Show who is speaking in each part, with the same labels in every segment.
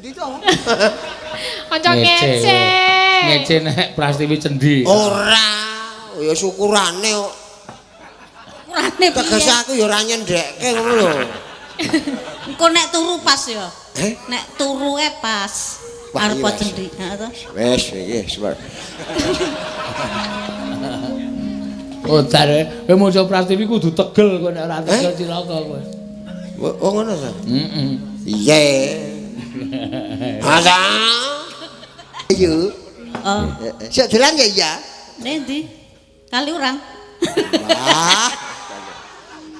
Speaker 1: Endi to?
Speaker 2: Kanca ngece.
Speaker 3: Ngece nek Prastiwi cendi.
Speaker 1: Ora, ya syukurane kok.
Speaker 4: Kurane piye?
Speaker 1: Tegese aku ya ora nyendekke ngono lho.
Speaker 4: Engko nek turu pas ya.
Speaker 1: Eh?
Speaker 4: Nek turuke pas.
Speaker 1: Wah,
Speaker 4: Arep
Speaker 1: iya,
Speaker 4: cendi, heeh to.
Speaker 1: Wes iki suwer.
Speaker 3: Oh, jare kowe maca Prastiwi kudu tegel kok nek ora tegel cilaka kowe.
Speaker 1: Oh ngono ta?
Speaker 3: Heeh.
Speaker 1: Iya. Ada. Ayo.
Speaker 4: Oh,
Speaker 1: Sik dolan ya iya.
Speaker 4: Nendi? Kali urang.
Speaker 1: Wah.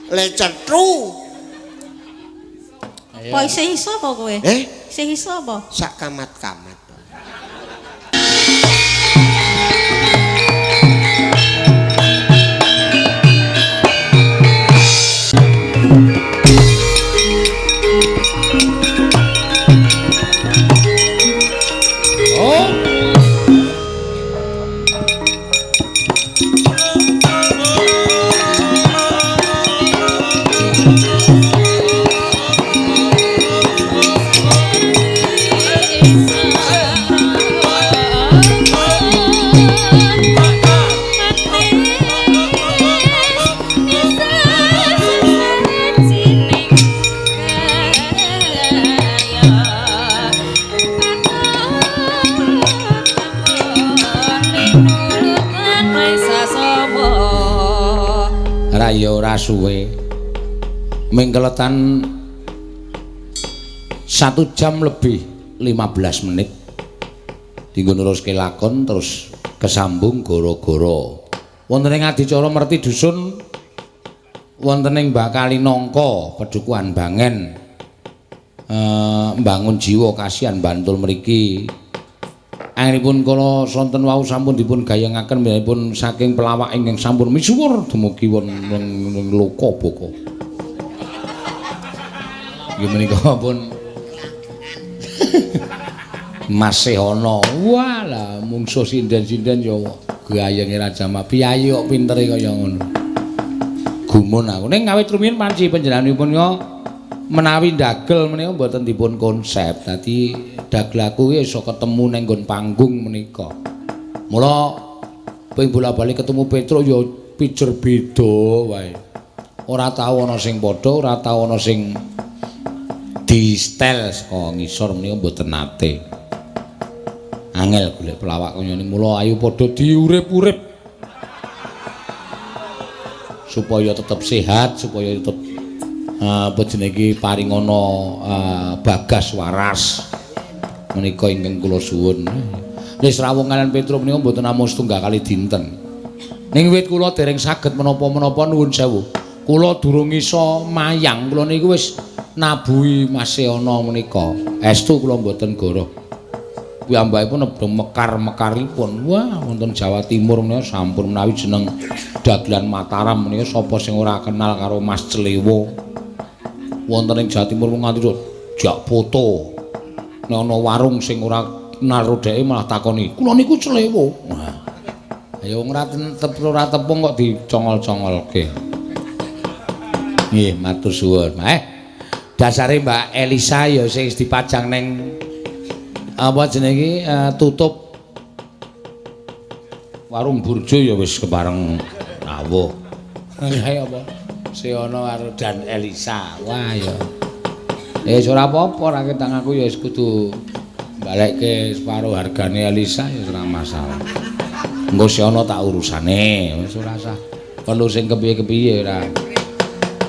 Speaker 1: Lecetru.
Speaker 4: Po isih iso apa kowe? Isih iso apa?
Speaker 1: Sak kamat-kamat.
Speaker 3: Ya ora suwe mingkeletan 1 jam lebih 15 menit dinggo neruske lakon terus kesambung goro-goro wonten ing adicara merti dusun wonten ing Mbak Kalinangka Pedukuhan Bangen mbangun jiwa kasihan Bantul mriki anggenipun kala sonten wau sampun dipun gayangaken menipun saking pelawak ingkang sampun misuwur dumugi wonten loka boko. Nggih menika pun masih ana. Walah mungsuh sinden-sinden ya gayange Raja Mapiyayi kok pintere kaya ngono. Gumun aku ning ngawit rumiyin panci panjenenganipun yo menawi ndagel menika mboten dipun konsep. Dadi dagelaku iso ketemu ning nggon panggung menika. Mula ping bola-bali ketemu Petruk ya pijer beda wae. Ora tau ana sing padha, ora tau ana sing di stel saka ngisor menika mboten nate. Angel golek pelawak kaya ngene. Mula ayo padha diurip-urip supaya tetep sehat, supaya tetep apa jenenge paringana bagas waras menika ingkang kula suwun. Wis rawuh kalian Petruk menika mboten namung setunggal kali dinten. Ning wit kula dereng saged menapa-menapa nuwun sewu. Kula durung iso mayang, kula niku wis nabuhi Maseana menika. Estu kula mboten goroh. Piyambakipun nedha mekar-mekaripun. Wah, wonten Jawa Timur menika sampun menawi jeneng dagelan Mataram menika sapa sing ora kenal karo Mas Clewo. Wonten ing Jawa Timur nganti jak foto. Nek ana warung sing ora kenal rodheke malah takoni, "Kula niku Clewo." Wah. Ayo ora tepung kok dicongol-congolke. Nggih, matur suwun. Dasare Mbak Elisa ya sing dipajang ning apa jenenge tutup warung burjo ya wis kebareng rawuh. Kae apa? Seana karo Dan Elisa. Wah ya. Ora apa-apa ra ketang aku ya wis kudu balekke separo hargane Elisa ya ora masalah. Engko Seana tak urusane, wis ora usah perlu sing kepiye-kepiye ora.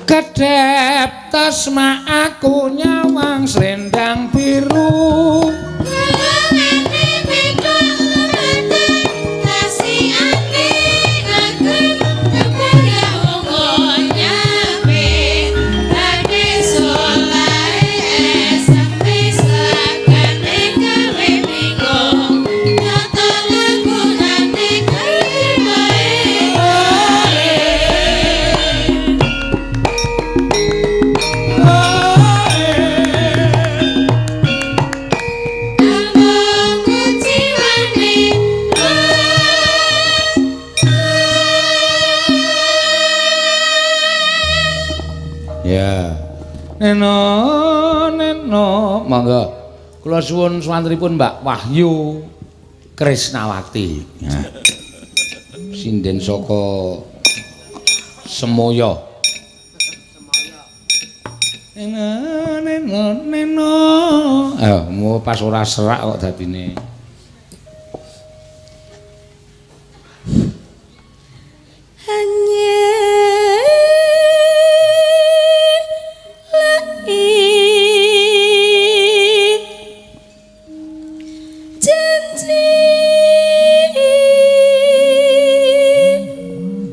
Speaker 3: Kedep tasma aku nyawang selendang biru. Neno mangga Kula suwun swantripun Mbak Wahyu Krisnawati. Nah. Sinden saka Semoyo. Neno. Mau pas ora serak kok dadine.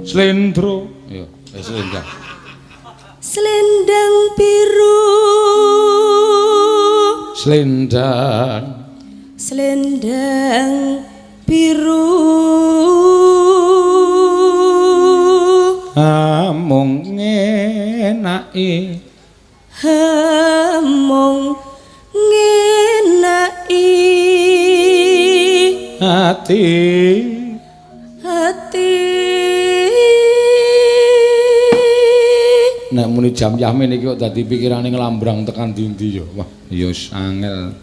Speaker 3: Slendro, yo, slendang.
Speaker 5: Selendang biru.
Speaker 3: Selendang.
Speaker 5: Selendang biru.
Speaker 3: Amung ngenaki.
Speaker 5: Amung ngenaki.
Speaker 3: Hati. Nek muni jam yamin iki kok dadi pikirane nglambrang tekan ndi-ndi ya. Wah, ya angel.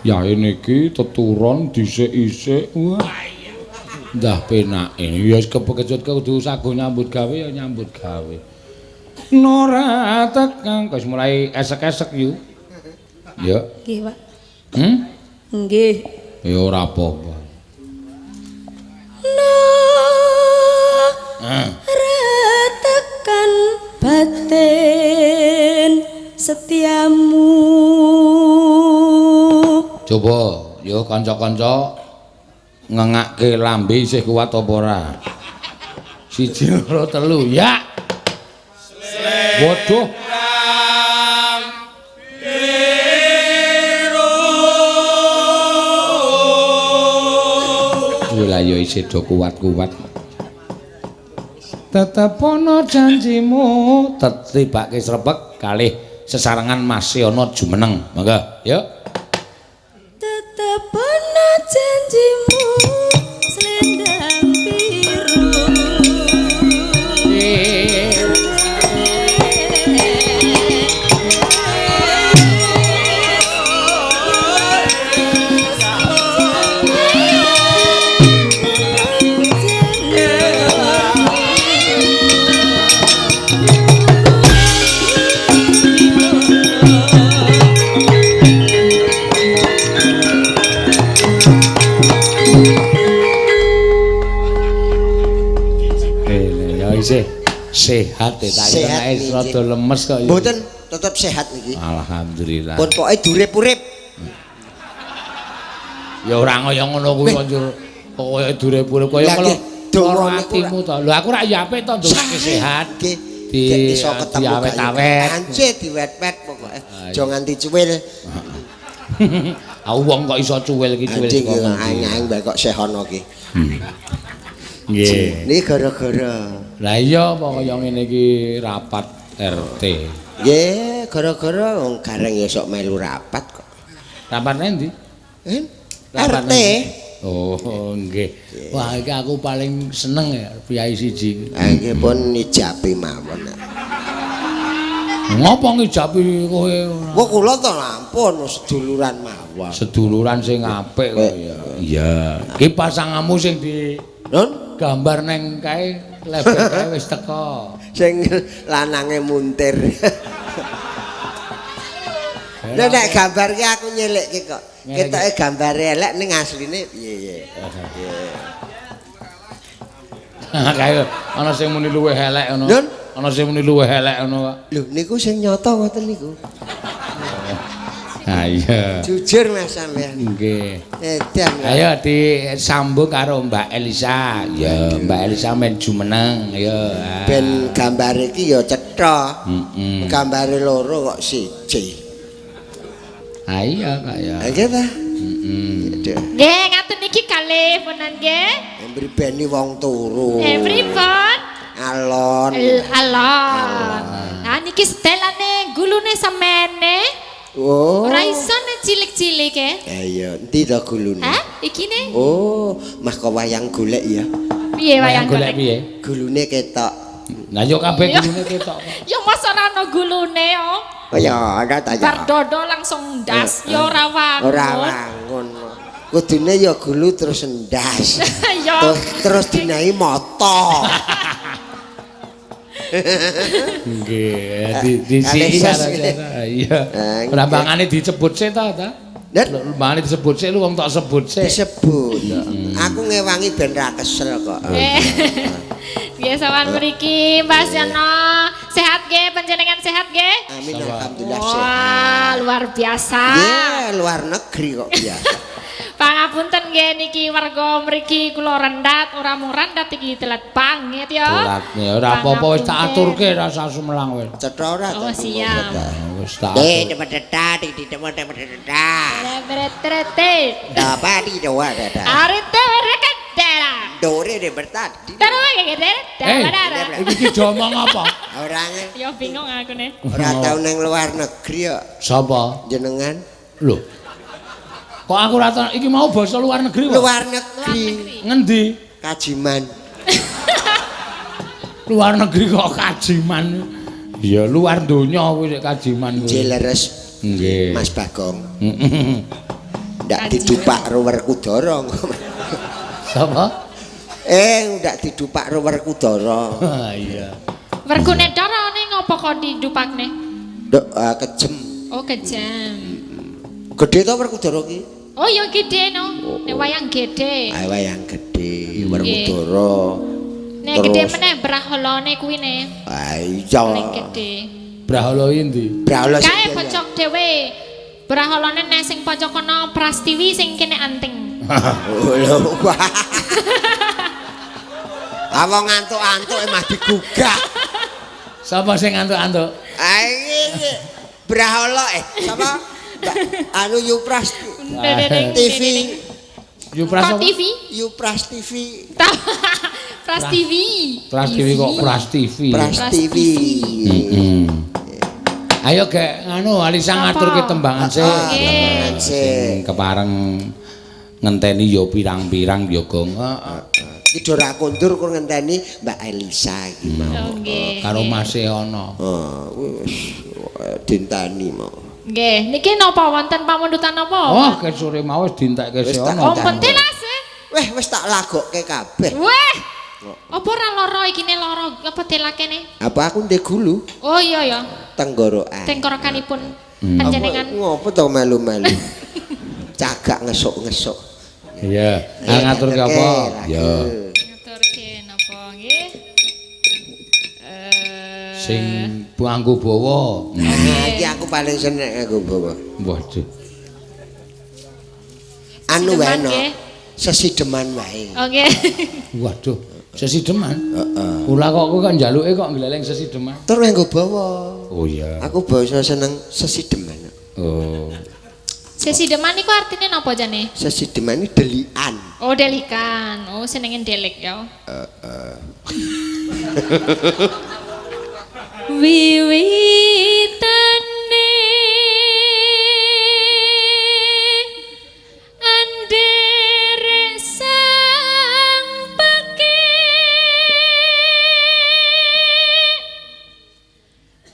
Speaker 3: Ya niki teturon dhisik-isik. Wah. Ndah penake. Ya wis kepekecut kudu sago nyambut gawe ya nyambut gawe. Nora tekan wis mulai esek-esek yu. Ya.
Speaker 5: Nggih, Pak.
Speaker 3: Nggih. Ya ora apa-apa.
Speaker 5: Ratakan batin setiamu.
Speaker 3: Coba yo kanca-kanca ngengake lambe isih kuat apa ora? 1 2 3 ya. Waduh. Lah yo isih do kuat-kuat. Tetep ana janjimu tetibake srepek kalih sesarengan masih ana jumeneng. Monggo, yuk.
Speaker 5: Tetep ana janjimu selendang biru.
Speaker 3: Sehat ya, tak kira rada lemes kok.
Speaker 1: Mboten, tetep sehat niki.
Speaker 3: Alhamdulillah.
Speaker 1: Pun pokoke durip-urip.
Speaker 3: Ya ora kaya ngono kuwi konjur. Pokoke durip-urip kaya kala atimu to. Lho aku rak ya apik to ndongake sehat. Di
Speaker 1: iso ketemu
Speaker 3: awet-awet.
Speaker 1: Ance diwet-wet pokoke. Aja nganti cuwil.
Speaker 3: Aku wong kok iso cuwil iki cuwil kok.
Speaker 1: Anyang bae kok sehono ki.
Speaker 3: Nggih.
Speaker 1: Niki gara-gara.
Speaker 3: Lah iya apa kaya ngene iki rapat RT.
Speaker 1: Nggih, gara-gara wong gareng ya sok melu rapat kok.
Speaker 3: Rapat endi?
Speaker 1: RT.
Speaker 3: Oh, nggih. Wah, iki aku paling seneng ya piyai siji.
Speaker 1: Ha nggih pun nijabi mawon.
Speaker 3: Ngopo ngijabi kowe?
Speaker 1: Wah kula to lampun seduluran mawon.
Speaker 3: Seduluran sing apik kok ya. Iya. Ki pasanganmu sing di gambar neng kae lebet kae wis teko.
Speaker 1: Sing lanange muntir. Nek gambar ki aku nyelikke kok. Ketoke gambare elek ning asline piye.
Speaker 3: Kae ana sing muni luwih elek ngono. Ana sing muni luwih elek ngono kok.
Speaker 1: Lho niku sing nyata ngoten niku.
Speaker 3: Ha iya.
Speaker 1: Jujur Mas sampean.
Speaker 3: Nggih.
Speaker 1: Edan.
Speaker 3: Ayo disambung karo Mbak Elisa. Ya, Mbak Elisa men jumeneng. Ayo.
Speaker 1: Ben gambar iki ya cetha. Gambare loro kok siji.
Speaker 3: Ha iya Kak ya.
Speaker 1: Nggih ta?
Speaker 2: Nggih, ngaten niki kalih punan nggih.
Speaker 1: Mribeni wong turu.
Speaker 2: Pripun?
Speaker 1: Alon.
Speaker 2: Alon. Nah niki sedelane gulune semene.
Speaker 1: Oh.
Speaker 2: Ora iso nek cilik-cilik e.
Speaker 1: Iya, endi to gulune?
Speaker 2: Hah? Iki ne?
Speaker 1: Oh, mah kok wayang golek ya.
Speaker 2: Piye wayang golek
Speaker 3: piye?
Speaker 1: Gulune ketok
Speaker 3: Lah yo kabeh gulune ketok.
Speaker 2: Ya masa ora ana gulune yo.
Speaker 1: Oh ya, ada ta ya.
Speaker 2: Bar dodo langsung ndas, ya ora wangun.
Speaker 1: Ora wangun. Kudune ya gulu terus endas.
Speaker 2: Ya.
Speaker 1: Terus dinahi moto.
Speaker 3: Nggih, di sini iya. Rambangane disebut sih ta? Rambangane disebut sih lu wong tak sebut sih.
Speaker 1: Disebut. Aku ngewangi ben ra kesel kok.
Speaker 2: Nggih sawan mriki Mas Yono. Sehat nggih panjenengan sehat nggih?
Speaker 1: Amin alhamdulillah
Speaker 2: Wah,
Speaker 1: sehat.
Speaker 2: luar biasa.
Speaker 1: Ya, luar negeri kok biasa.
Speaker 2: Pangapunten nggih niki warga mriki kula rendat ora mung rendat iki telat banget ya.
Speaker 3: Telatnya ora apa-apa wis tak aturke rasa sumelang wis.
Speaker 1: Cetha ora
Speaker 2: Oh siap.
Speaker 3: Wis tak.
Speaker 2: Beretrete.
Speaker 1: Apa di doa ada.
Speaker 2: Arite rekadera.
Speaker 1: Dore de bertat.
Speaker 2: Terus ngene.
Speaker 3: Iki diomong apa?
Speaker 1: Orang
Speaker 2: Ya bingung aku nih.
Speaker 1: ora tau nang luar negeri kok
Speaker 3: Sapa?
Speaker 1: jenengan.
Speaker 3: Lho. Kok aku ora tau iki mau basa luar negeri kok?
Speaker 1: Luar negeri.
Speaker 3: Ngendi?
Speaker 1: Kajiman.
Speaker 3: Luar negeri kok kajiman. Ya luar donya kuwi kajiman kuwi.
Speaker 1: Jeleres
Speaker 3: Nggih.
Speaker 1: Mas Bagong. Ndak didupak ruwer kudara.
Speaker 3: Sapa?
Speaker 1: Ndak didupak ruwer kudara.
Speaker 3: Iya.
Speaker 2: Wergune darane ngopo kok didupakne?
Speaker 1: Nduk kejem.
Speaker 2: Oh kejam.
Speaker 1: Gedhe to Werkudara ki?
Speaker 2: Oh ya gede no. Nek wayang gede.
Speaker 1: Ah wayang gedhe Werkudara.
Speaker 2: Nek gede meneh braholane kuwi ne.
Speaker 1: Ah iya.
Speaker 2: Paling gede.
Speaker 3: Brahala endi?
Speaker 1: Brahala
Speaker 2: Kae pojok dhewe. Braholane nek sing pojok kono Prastiwi sing kene anting.
Speaker 1: Lho. Awang ngantuk-antuk mah digugah.
Speaker 3: Sapa sing ngantuk-antuk?
Speaker 1: Ah iki Brahala sapa? Anu Yupras TV.
Speaker 3: Yupras apa?
Speaker 2: TV.
Speaker 1: Yupras TV.
Speaker 2: Pras TV.
Speaker 3: Pras TV kok Pras TV.
Speaker 1: Pras TV.
Speaker 3: Ayo gek anu Alisa ngaturke tembangan sih.
Speaker 1: Tembangan sih.
Speaker 3: Kepareng ngenteni ya pirang-pirang ya Gong.
Speaker 1: Iki do ra kondur kur ngenteni Mbak Elisa iki mau.
Speaker 2: Nggih.
Speaker 3: Karo Mase ana.
Speaker 1: Wis dintani mau.
Speaker 2: Nggih, niki napa wonten pamundutan napa?
Speaker 3: Oh, ke sore mau wis dientekke
Speaker 1: Wis tak
Speaker 3: ana.
Speaker 2: Om pentilas.
Speaker 1: Wis tak lagokke kabeh.
Speaker 2: Weh. Apa ora lara ikine lara apa delakene?
Speaker 1: Apa aku ndek gulu
Speaker 2: Oh iya ya.
Speaker 1: tenggorokan.
Speaker 2: Tenggorokanipun panjenengan.
Speaker 1: Ngopo to melu-melu? Cagak ngesuk-ngesuk.
Speaker 3: Iya. Ngaturke apa? Ya.
Speaker 2: Ngaturke napa nggih?
Speaker 3: Sing nganggo bawa.
Speaker 1: Iki aku paling seneng nganggo bawa.
Speaker 3: Waduh.
Speaker 1: Anu wae
Speaker 2: Sideman,
Speaker 1: no.
Speaker 2: nggih.
Speaker 1: Sesideman wae.
Speaker 2: Oke.
Speaker 3: Waduh. Sesideman.
Speaker 1: Heeh.
Speaker 3: Kula kok njaluke kok ngleleng sesideman.
Speaker 1: Tur nganggo bawa.
Speaker 3: Oh iya.
Speaker 1: Aku basa seneng sesideman.
Speaker 3: Oh.
Speaker 2: Sesi deman niku artine napa jane?
Speaker 1: Sesideman iki delikan.
Speaker 2: Oh delikan. Oh senengin delik ya. Wiwitane andere sang peki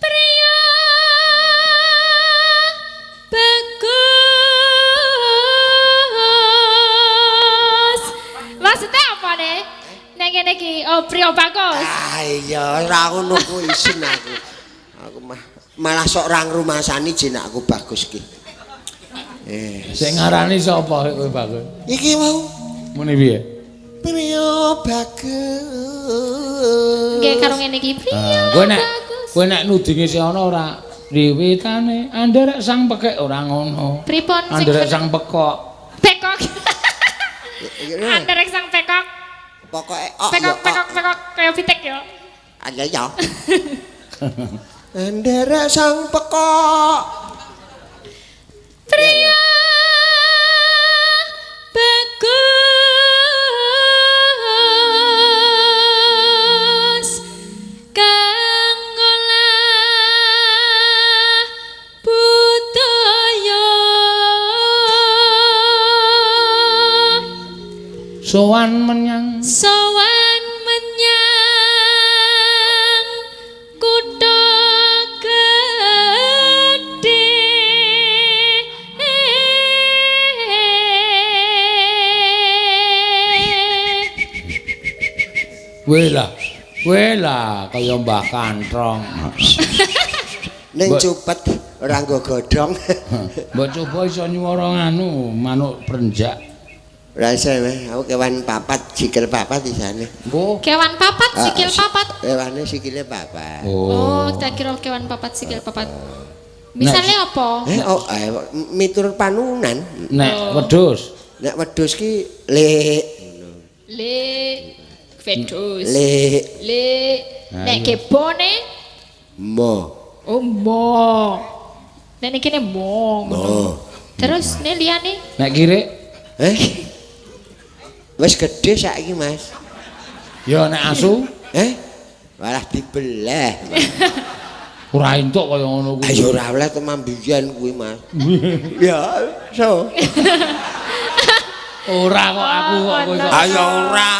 Speaker 2: priya bagus. Maksudnya apa nih? Nek ngene iki oh priya bagus.
Speaker 1: Ah iya ora ngono kuwi isin aku. Aku malah sok ra ngrumasani jenakku bagus ki.
Speaker 3: Sing ngarani sapa kowe Bagus?
Speaker 1: Iki mau
Speaker 3: Muni piye?
Speaker 1: priya bagus.
Speaker 2: Nggih karo ngene iki priya
Speaker 3: Kowe nek
Speaker 2: bagus.
Speaker 3: kowe nek nudinge si ana ora wiwitane anderek sang pekek ora ngono.
Speaker 2: Pripun sing
Speaker 3: Anderek sang pekok.
Speaker 2: pekok. Anderek sang pekok.
Speaker 1: Pokoke
Speaker 2: Pekok kaya pitik ya.
Speaker 1: Aja ya. Anderek sang pekok.
Speaker 2: Priya bagus kang ngolah budaya
Speaker 3: Sowan menyang
Speaker 2: sowan menyang
Speaker 3: Wela kaya Mbah Kantrong.
Speaker 1: Ning cupet ora nggo godhong.
Speaker 3: Mbok coba iso nyuwara anu manuk prenjak.
Speaker 1: Ora iso aku kewan papat, sikil papat isane.
Speaker 3: Oh.
Speaker 2: Kewan papat, sikil papat.
Speaker 1: Kewane sikile papat.
Speaker 2: Oh, tak kira kewan papat, sikil papat. Misalnya apa?
Speaker 1: Miturut panunan.
Speaker 3: Nek wedhus.
Speaker 1: Nek wedhus ki le
Speaker 2: wedhus.
Speaker 1: Le.
Speaker 2: Nek kebone
Speaker 1: Mo.
Speaker 2: oh mo. Nek kene mo. Terus nek liyane?
Speaker 3: Nek kirik?
Speaker 1: Wis gedhe saiki, Mas.
Speaker 3: Ya nek asu?
Speaker 1: Malah dibelah.
Speaker 3: Ora entuk kaya ngono kuwi.
Speaker 1: Ayo ora oleh teman biyen kuwi, Mas. Ya, so.
Speaker 3: Ora kok aku kok kowe kok.
Speaker 1: Ayo ora.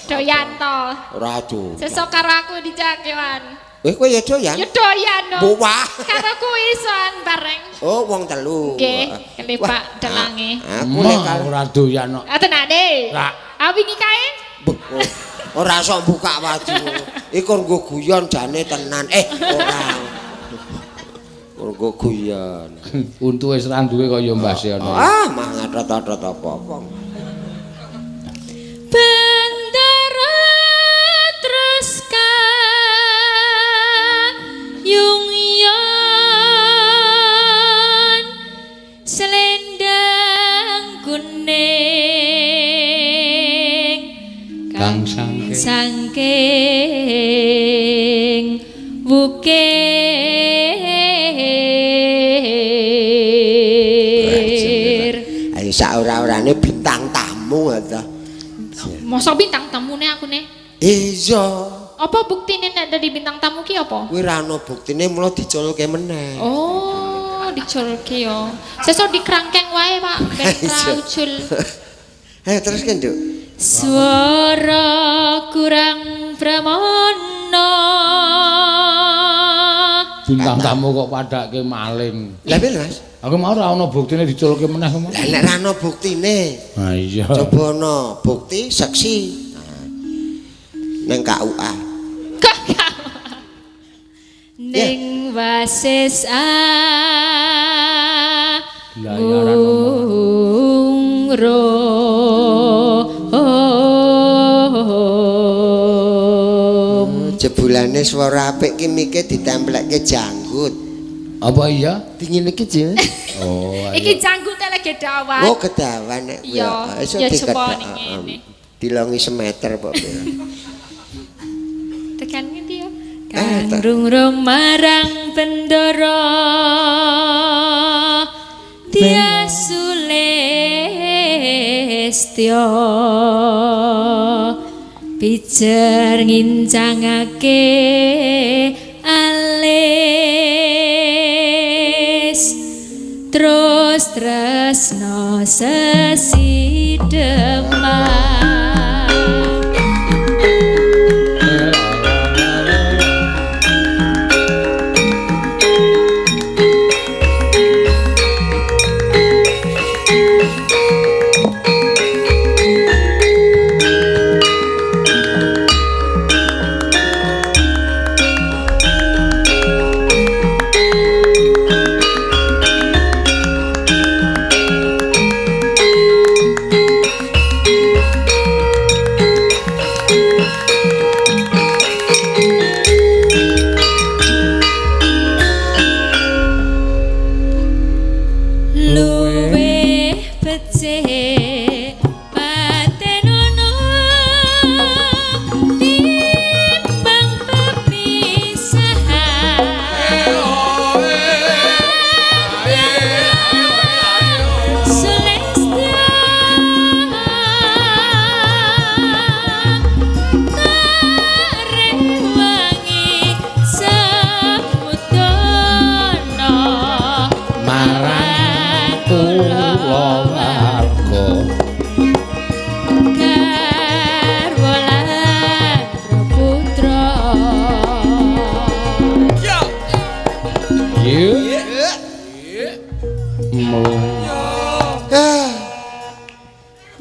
Speaker 2: Doyan to.
Speaker 1: Ora tuh.
Speaker 2: Sesuk karo aku dijak kewan.
Speaker 1: Kowe ya doyan?
Speaker 2: Ya doyan no.
Speaker 1: Wah.
Speaker 2: Karo kuwi son bareng.
Speaker 1: Oh, wong telu.
Speaker 2: Nggih, kelepak delange.
Speaker 1: Aku lek
Speaker 3: ora doyan kok.
Speaker 2: Tenane.
Speaker 3: Lah,
Speaker 2: wingi kae
Speaker 1: ora sok buka waju. Iku nggo guyon jane tenan. Ora. Nggo guyon.
Speaker 3: untu wis ra duwe kaya Mbah Seana.
Speaker 1: Mah ngatot-atot apa-apa.
Speaker 2: Bendera terus yung yon selendang kuning
Speaker 3: Kang
Speaker 2: sangking bukir.
Speaker 1: Ayo saora-orane bintang tamu ta.
Speaker 2: Mosok bintang tamune aku ne?
Speaker 1: Iya.
Speaker 2: Apa buktine nek dari bintang tamu ki apa?
Speaker 1: Kuwi ra ono buktine mula diculke meneh.
Speaker 2: Oh, diculke yo. Sesuk dikrangkeng wae, Pak, ben ra ucul.
Speaker 1: Ayo terus kan, Nduk.
Speaker 2: Swara kurang pramono.
Speaker 3: Bintang tamu kok padake maling.
Speaker 1: Lah piye, Mas?
Speaker 3: Aku mau ora ono buktine diculke meneh kok.
Speaker 1: Lah nek ra ono buktine.
Speaker 3: Ha iya.
Speaker 1: Coba ono bukti saksi. Neng KUA.
Speaker 2: Ning wasis
Speaker 1: Jebulane swara apik ki mike ditempelke janggut.
Speaker 3: Apa iya?
Speaker 1: Dingin iki, Jen.
Speaker 3: Oh,
Speaker 2: iki janggut lagi dawan.
Speaker 1: Oh, kedawan nek kuwi. Iso
Speaker 2: diketok.
Speaker 1: Dilongi semeter apa
Speaker 2: tekan ngendi yo? Kang rung marang bendara Dia Sulestya pijer ngincangake alis terus tresno sesidemah.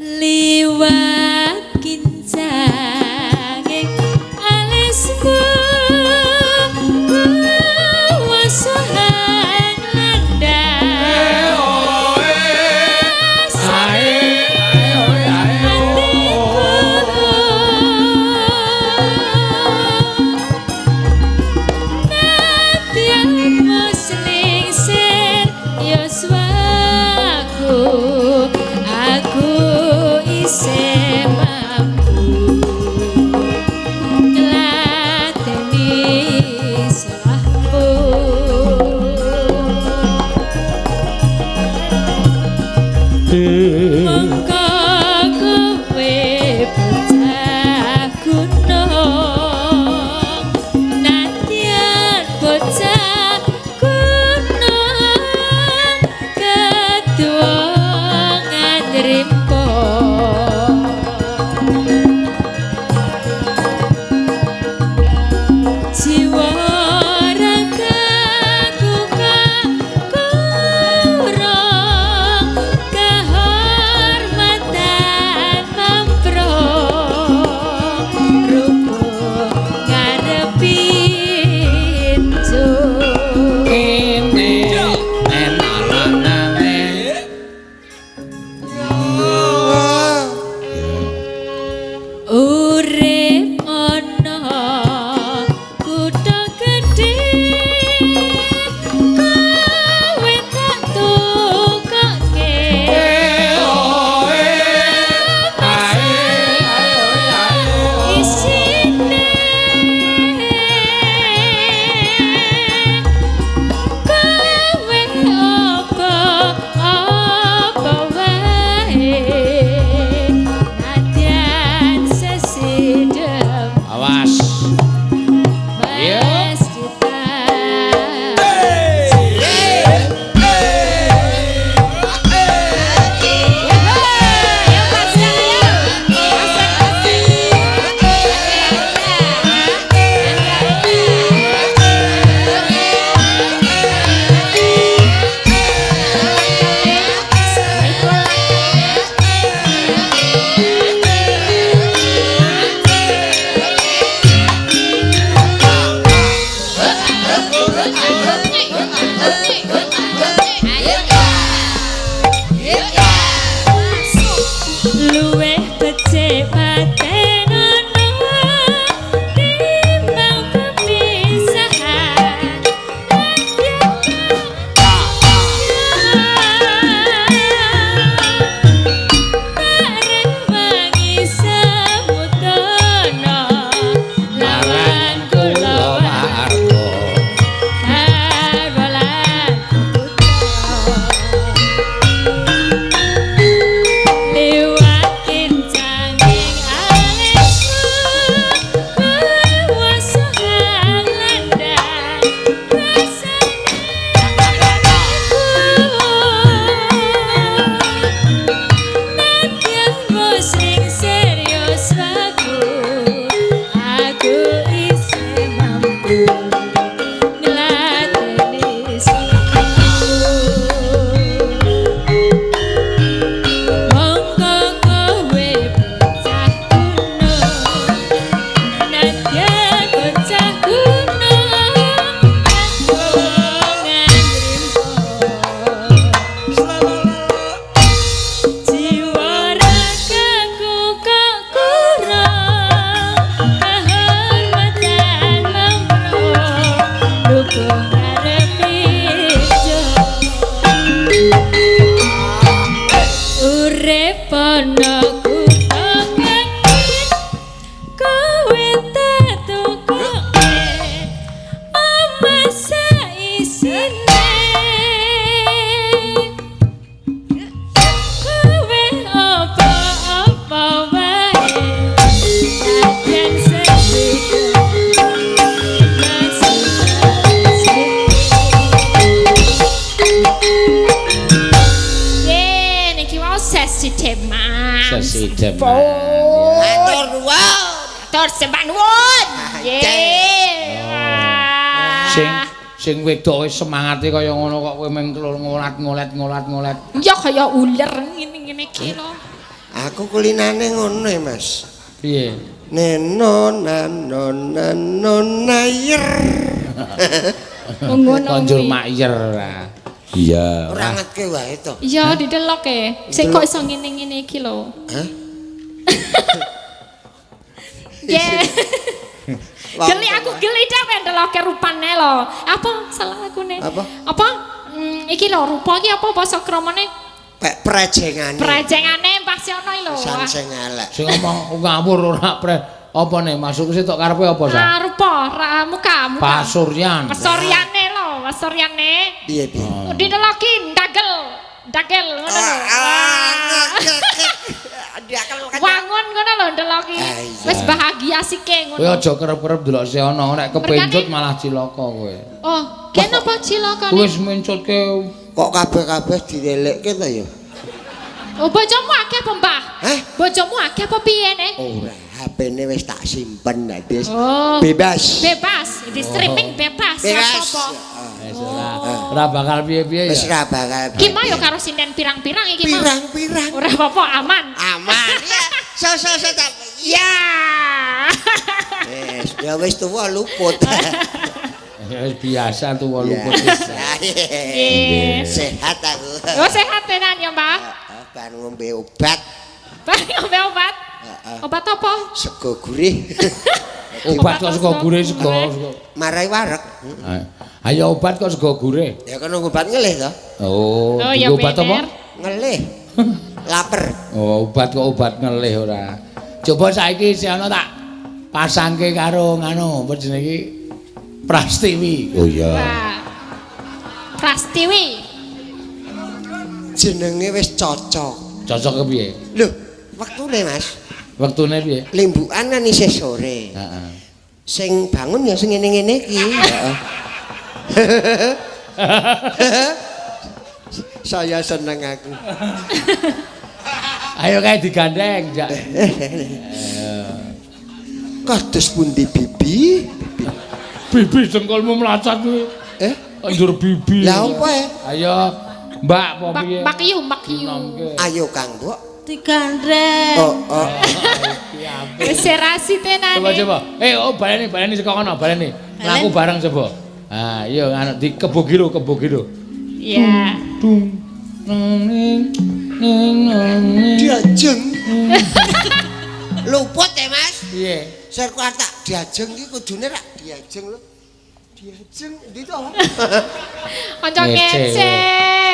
Speaker 2: Liwat kincang
Speaker 3: gede
Speaker 5: mongko kowe bocah gunung nadyan bocah gunung kedua ngandrimpo jiwa ragaku kurang kehormatan mempro rupa ngarepi injo urip ana kutha gedhe kowe tak tukake isine kowe apa wae nadyan sesidem
Speaker 3: awas
Speaker 5: Mas kita luweh becik paten ana timbang pepisahan bareng wangi samudana lawan kula
Speaker 3: warga
Speaker 5: harwalan lewatin canging alismu kuwasa landang nadyan sing serius aku isih mampu ngladeni monggo kowe bocah gunung nadyan bocah gunung jiwa ragaku kok kurang kehormatan mempro dukung ngarepi urip ana kutha kekit kowe tak tukoke omah saisine kowe apa-apa wae nadyan sesidem ye niki mau sesi teman
Speaker 3: sesi deman
Speaker 1: Matur nuwun.
Speaker 2: Tur sembah nuwun. Ye.
Speaker 3: sing wedoke semangate kaya ngono kok kowe meng ngolat.
Speaker 2: Ya kaya uler ngene-ngene iki lho.
Speaker 1: Aku kulinane ngono ya, Mas.
Speaker 3: Piye?
Speaker 1: Nenon nanon nanon ayer.
Speaker 2: Ngono.
Speaker 3: Konjur mayer. Iya.
Speaker 1: Ora ngetke wae to.
Speaker 2: Iya dideloke. Sing kok iso ngene-ngene iki lho.
Speaker 1: Hah?
Speaker 2: Ye. Geli aku geli dhewe ndeloke rupane lho. Apa salah aku ne?
Speaker 1: Apa?
Speaker 2: Iki lho rupa iki apa basa kramane?
Speaker 1: Pek prejengane.
Speaker 2: Prejengane Mbah Siono lho.
Speaker 1: San sing elek.
Speaker 3: Sing ngomong ngawur ora apa nih masuk sih tok karepe apa sa?
Speaker 2: Rupa, muka.
Speaker 3: Pasuryan.
Speaker 2: Pasoryane lho, pasoryane.
Speaker 1: Piye piye?
Speaker 2: Dideloki ndagel ngono lho. Wangun ngono lho ndelok iki. Wis bahagia sike
Speaker 3: Kowe
Speaker 2: ngono.
Speaker 3: aja kerep-kerep delok seana, nek kepencut malah cilaka kowe.
Speaker 2: Oh, kenapa cilaka?
Speaker 3: Kowe wis mencutke
Speaker 1: kok kabeh-kabeh dilelekke to ya?
Speaker 2: Oh, bojomu akeh apa, Mbah?
Speaker 1: Hah?
Speaker 2: Bojomu akeh apa piye, Ne?
Speaker 1: Ora, HP-ne wis tak simpen dadi
Speaker 2: Oh.
Speaker 1: bebas.
Speaker 2: Bebas, di streaming bebas,
Speaker 1: Bebas.
Speaker 2: apa?
Speaker 3: wis ora bakal piye-piye
Speaker 1: Wis
Speaker 3: ya.
Speaker 1: ra bakal.
Speaker 2: Ki mau yo karo sinden pirang-pirang iki mau.
Speaker 1: Pirang-pirang.
Speaker 2: Ora apa-apa, aman.
Speaker 1: Aman. Ya, so
Speaker 2: Ya.
Speaker 1: Ya wis tuwa luput.
Speaker 3: Ya wis biasa tuh luput.
Speaker 2: Yes.
Speaker 1: Sehat aku.
Speaker 2: Oh, sehat tenan ya, Mbah.
Speaker 1: Bar ngombe obat.
Speaker 2: Bang ngombe obat. Obat apa?
Speaker 1: Sego gurih.
Speaker 3: Obat kok sego gurih sego.
Speaker 1: Marai wareg.
Speaker 3: Ayo obat kok sego gurih.
Speaker 1: Ya kono obat ngelih to.
Speaker 3: Oh,
Speaker 2: ya
Speaker 3: obat apa?
Speaker 2: bener.
Speaker 1: Ngelih. Laper.
Speaker 3: Oh, obat kok obat ngelih ora. Coba saiki si ana tak pasangke karo nganu apa jenenge iki? Prastiwi. Oh iya.
Speaker 2: Wah. Prastiwi.
Speaker 1: Jenenge wis cocok.
Speaker 3: Cocok ke piye?
Speaker 1: Lho, wektune Mas.
Speaker 3: Wektune piye?
Speaker 1: Limbukan kan isih sore.
Speaker 3: Heeh.
Speaker 1: Sing bangun ya sing ngene-ngene iki. Heeh. Saya seneng aku.
Speaker 3: Ayo kae digandeng, Jak.
Speaker 1: Kados pundi bibi?
Speaker 3: Bibi jengkolmu melacat kuwi. Njur bibi.
Speaker 1: Lah apa ya?
Speaker 3: Ayo, Mbak apa piye?
Speaker 2: Mbak Yu, Mbak Yu.
Speaker 1: Ayo Kang, Mbok.
Speaker 4: Digandreng.
Speaker 1: Oh.
Speaker 2: Wis serasi tenan.
Speaker 3: Coba. Baleni saka kono, baleni. Mlaku bareng coba. Ah, iya anu di kebo giro.
Speaker 2: Iya.
Speaker 3: Dung. Ning.
Speaker 1: Diajeng. Luput ya, Mas?
Speaker 3: Piye?
Speaker 1: Ser tak diajeng iki kudune rak diajeng lho. Diajeng ndi to?
Speaker 2: Kanca ngece.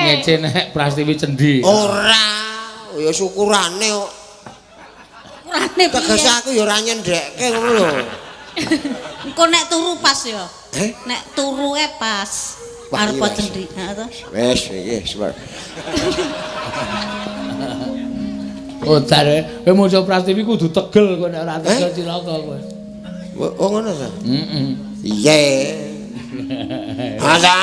Speaker 3: Ngece nek Prastiwi cendi.
Speaker 1: Ora. Ya syukurane kok.
Speaker 4: Urane
Speaker 1: Teges
Speaker 4: piye?
Speaker 1: aku ya ora nyendekke ngono lho.
Speaker 4: Engko nek turu pas ya.
Speaker 1: Eh?
Speaker 4: Nek turuke pas.
Speaker 1: Wah,
Speaker 4: Arep
Speaker 1: iya,
Speaker 4: cendi, heeh to.
Speaker 1: Wes iki sebar.
Speaker 3: Oh, tare, kowe maca Prastiwi kudu tegel kok nek ora tegel cilaka kowe.
Speaker 1: Oh ngono ta?
Speaker 3: Heeh.
Speaker 1: Iya. Ada.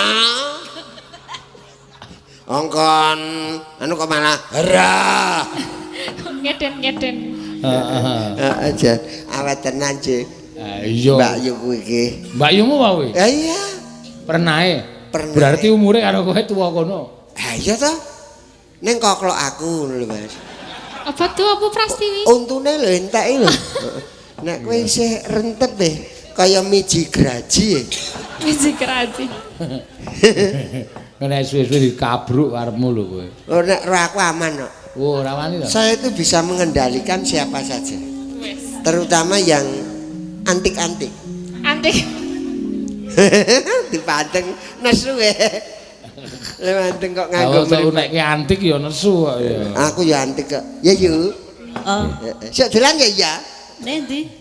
Speaker 1: Ongkon anu kok malah hera.
Speaker 2: Ngeden.
Speaker 3: Heeh.
Speaker 1: Aja awet tenan Ci.
Speaker 3: Iya.
Speaker 1: Mbak Yu kuwi iki.
Speaker 3: Mbak Yumu wae.
Speaker 1: Iya.
Speaker 3: Pernahe.
Speaker 1: Pernah.
Speaker 3: Berarti umure karo kowe tuwa kono.
Speaker 1: Iya to. Ning koklok aku ngono lho Mas.
Speaker 2: Apa tuh apa Prastiwi?
Speaker 1: Untune lho enteki lho. Nek kowe isih rentep deh kaya miji graji.
Speaker 2: Biji keraji.
Speaker 3: Nek suwe-suwe dikabruk karepmu lho kowe.
Speaker 1: Oh nek ro aku aman kok.
Speaker 3: Oh, ora wani to.
Speaker 1: Saya itu bisa mengendalikan siapa saja.
Speaker 2: Wes.
Speaker 1: Terutama yang antik-antik.
Speaker 2: Antik.
Speaker 1: Dipanteng nesu ya. Lewanteng kok nganggo
Speaker 3: Kalau nek ki antik ya nesu kok ya.
Speaker 1: Aku ya antik kok. Ya yuk.
Speaker 4: Oh,
Speaker 1: Sik dolan ya ya.
Speaker 4: Nendi?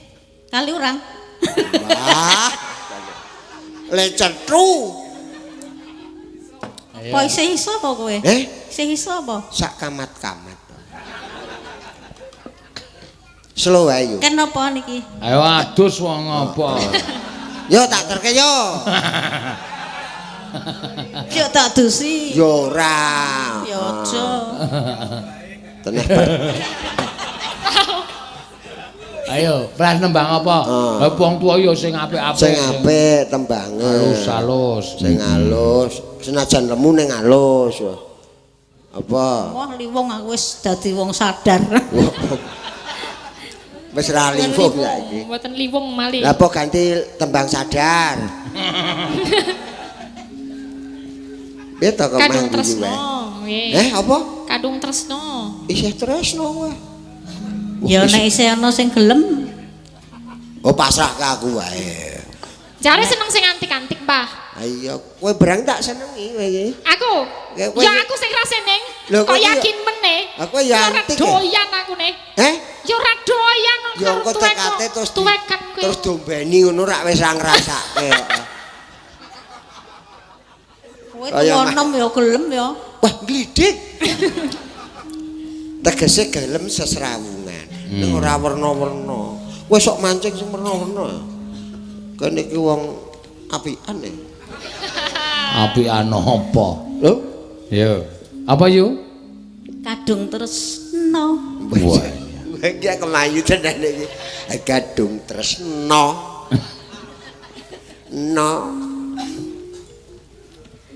Speaker 4: Kali urang.
Speaker 1: Wah. Lecetru.
Speaker 4: Kok isih iso apa kowe? Isih iso apa?
Speaker 1: Sak kamat-kamat. Slow ayo.
Speaker 4: Kenapa niki?
Speaker 3: Ayo adus wong apa.
Speaker 1: Yo tak terke yo.
Speaker 4: Yo tak dusi.
Speaker 1: Yo ora.
Speaker 4: Yo aja.
Speaker 1: Teneh.
Speaker 3: Ayo, pras nembang apa? Lah wong tuwa ya sing apik-apik.
Speaker 1: Sing apik tembange.
Speaker 3: Halus-halus.
Speaker 1: Sing halus. Senajan lemu ning halus. Apa?
Speaker 4: Wah, liwong aku wis dadi wong sadar.
Speaker 1: Wis ra liwung saiki.
Speaker 2: Mboten liwung malih.
Speaker 1: Lah apa ganti tembang sadar. Piye to kok
Speaker 2: Kadung
Speaker 1: manggung
Speaker 2: tresno.
Speaker 1: wae? Apa?
Speaker 2: Kadung tresno.
Speaker 1: Isih tresno wae.
Speaker 4: Ya nek isih ana sing gelem.
Speaker 1: Oh pasrah ke aku wae.
Speaker 2: Jare seneng sing antik-antik, Mbah.
Speaker 1: Ayo, kowe berang tak senengi kowe iki.
Speaker 2: Aku.
Speaker 1: Ya, kowe
Speaker 2: Ya
Speaker 1: iki-
Speaker 2: aku sing raseneng.
Speaker 1: Lho,
Speaker 2: Kok
Speaker 1: kowe iki-
Speaker 2: yakin meneh?
Speaker 1: Aku ya antik.
Speaker 2: Ora doyan aku nih. Ya ora doyan
Speaker 1: Ya engko tekate terus
Speaker 2: tuwekan kowe.
Speaker 1: terus dombeni ngono rak wis ra ngrasake.
Speaker 4: Kowe
Speaker 1: Kaya
Speaker 4: tuwa enom ya gelem ya.
Speaker 1: Wah, glidik. tegese gelem sesrawungan. Ning ora werna-werna. Kowe sok mancing sing werna-werna. Kene iki wong apian ya.
Speaker 3: Apian apa?
Speaker 1: Lho?
Speaker 3: Ya. Apa yu?
Speaker 4: Kadung tresno.
Speaker 1: Wah. Iki kemayu tenan iki. Gadung tresno. No.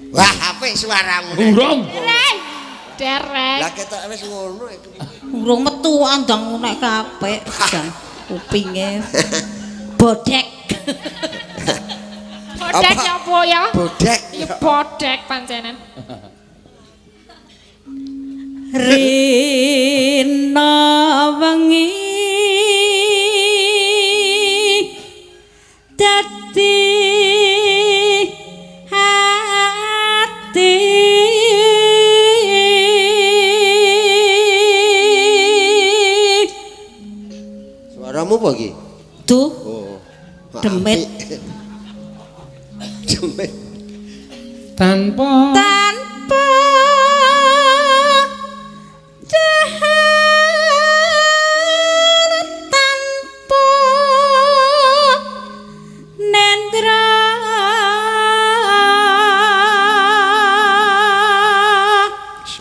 Speaker 1: Wah, apik suaramu.
Speaker 3: Urung.
Speaker 2: Derek.
Speaker 1: Lah ketok wis ngono iki.
Speaker 4: Urung metu andang nek kapek jan kupinge bodek.
Speaker 2: Bodek
Speaker 1: Apa?
Speaker 2: apa ya?
Speaker 1: Bodek.
Speaker 2: Ya bodek pancenen.
Speaker 4: Rina wengi dadi hati
Speaker 1: Suaramu apa iki?
Speaker 4: tuh
Speaker 1: Oh.
Speaker 4: Demit.
Speaker 1: apik. Demit.
Speaker 3: Tanpa
Speaker 4: tanpa jahat tanpa nendra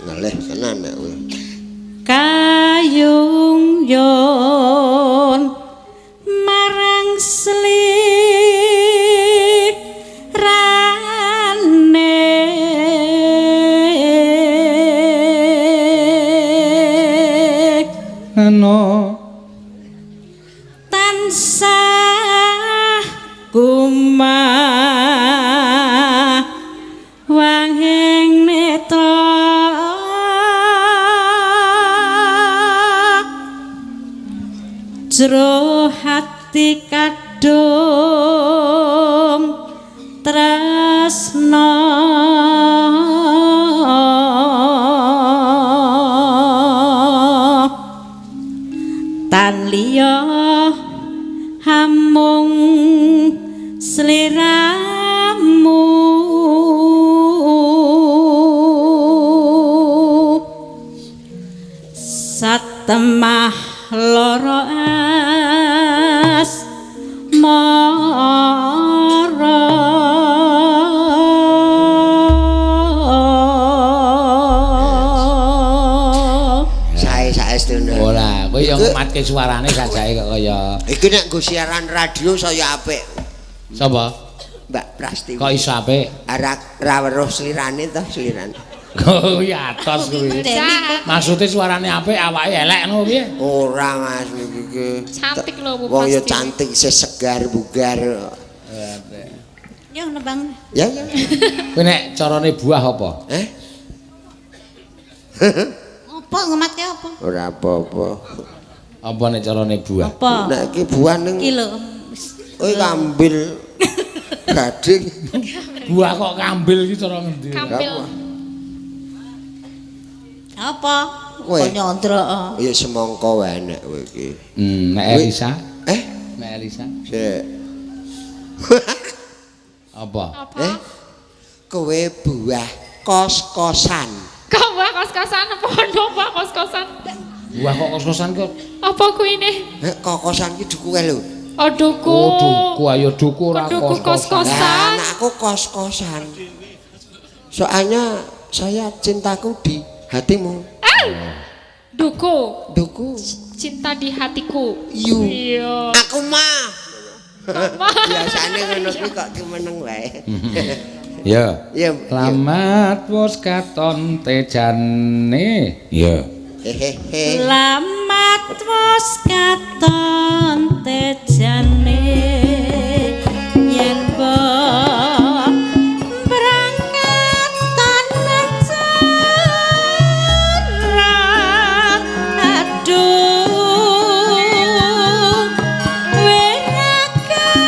Speaker 1: Ngalih tenan nek kowe.
Speaker 4: kayung yon marang slirane
Speaker 3: ana
Speaker 4: tansah kumah wanging netra jero hati kadung tresna tan liya hamung sliramu satemah lara mara
Speaker 1: Sae-saestune.
Speaker 3: ora kowe yo ngematke suarane sajake kok kaya
Speaker 1: Iki nek nggo siaran radio saya apik.
Speaker 3: sapa?
Speaker 1: Mbak Prasti.
Speaker 3: Kok iso apik?
Speaker 1: Ra weruh slirane to, slirane.
Speaker 3: Oh ya atos kuwi. Maksudnya suarane apik awake elek ngono piye?
Speaker 1: Ora Mas iki.
Speaker 2: Cantik lho Bu
Speaker 1: Wong ya
Speaker 2: Prasti.
Speaker 1: cantik, isih segar, bugar.
Speaker 4: yo nembang
Speaker 1: Ya ya.
Speaker 3: Kowe nek carane buah apa?
Speaker 4: apa ngematke apa
Speaker 1: Ora apa-apa.
Speaker 3: Apa nek carane buah?
Speaker 4: apa
Speaker 1: Nek iki buah ning
Speaker 4: iki lho
Speaker 1: kowe ngambil gading.
Speaker 3: Buah kok kambil iki cara ngendi?
Speaker 2: Kampil.
Speaker 4: apa
Speaker 1: Kowe.
Speaker 4: kok nyondro
Speaker 1: Ya semangka wae nek kowe iki.
Speaker 3: Nek Elisa? Nek Elisa?
Speaker 1: Sik.
Speaker 3: Apa?
Speaker 2: Apa?
Speaker 1: Kowe buah kos-kosan.
Speaker 2: Kok buah kos-kosan apa ono buah kos-kosan?
Speaker 3: Buah kok kos-kosan kok.
Speaker 2: Apa kuwi?
Speaker 1: Kokosan ki dukuke lho.
Speaker 2: Oh duku.
Speaker 3: Oh, duku ayo duku ora
Speaker 2: Duku
Speaker 3: kos-kosan.
Speaker 2: kos-kosan.
Speaker 1: Lah anakku kos-kosan. Soalnya saya cintaku di hatimu.
Speaker 2: Duku.
Speaker 1: Duku.
Speaker 2: Cinta di hatiku.
Speaker 1: Yu.
Speaker 2: Iya.
Speaker 1: Aku mah.
Speaker 2: Mah.
Speaker 1: Biasane ngono kuwi kok meneng wae.
Speaker 3: Ya.
Speaker 1: Iya.
Speaker 3: Lamat wis katon tejane. Ya.
Speaker 1: Hehehe.
Speaker 4: lamat wis katon tejane yen mbok berangkat tanah cerah aduh wirakan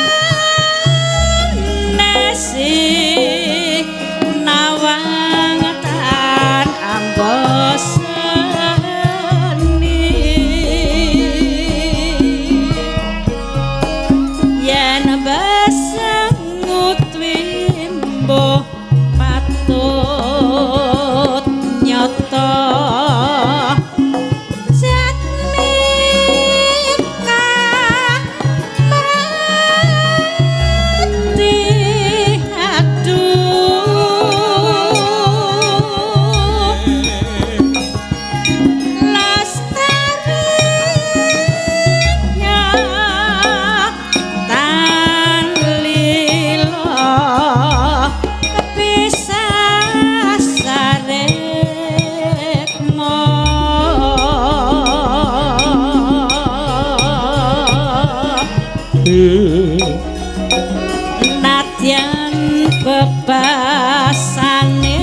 Speaker 4: nasi nawang tan ambos nadyan bebasane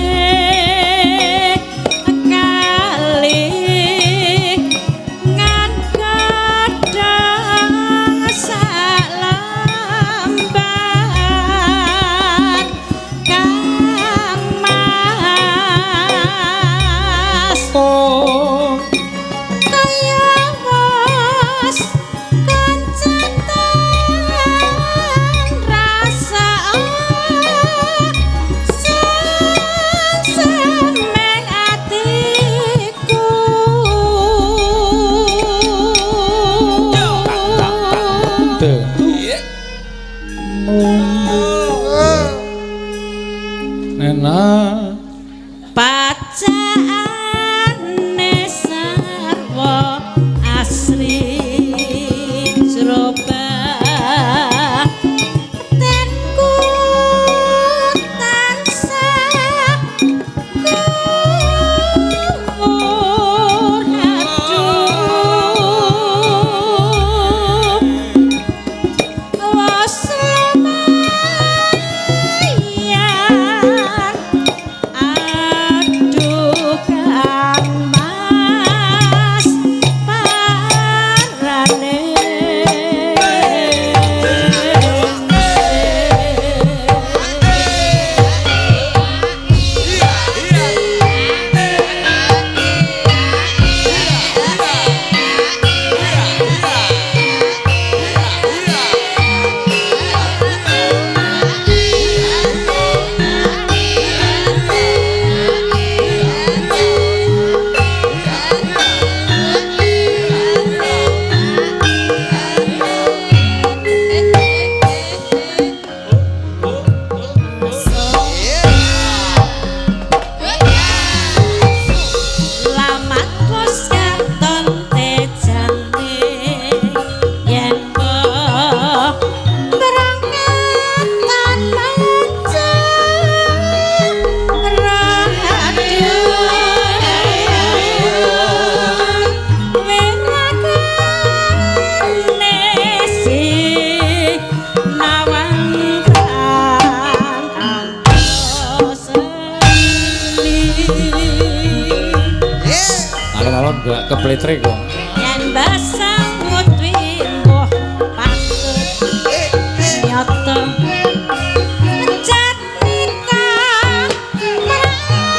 Speaker 4: kali ngan kadang salamban kang mas kaya mas kancetan rasa semeng atiku
Speaker 3: Nena
Speaker 4: pacaane sarwa asri jroba tenku tansah kumur aduh waslumayan aduh kang mas parane lamat bos katon tejane yen kok berangkatan manca rahayu wenakane si nawangkan
Speaker 3: alon-alon gak kepletrik kok.
Speaker 4: yen basangut wimbuh patut nyata ngecat nikah meranti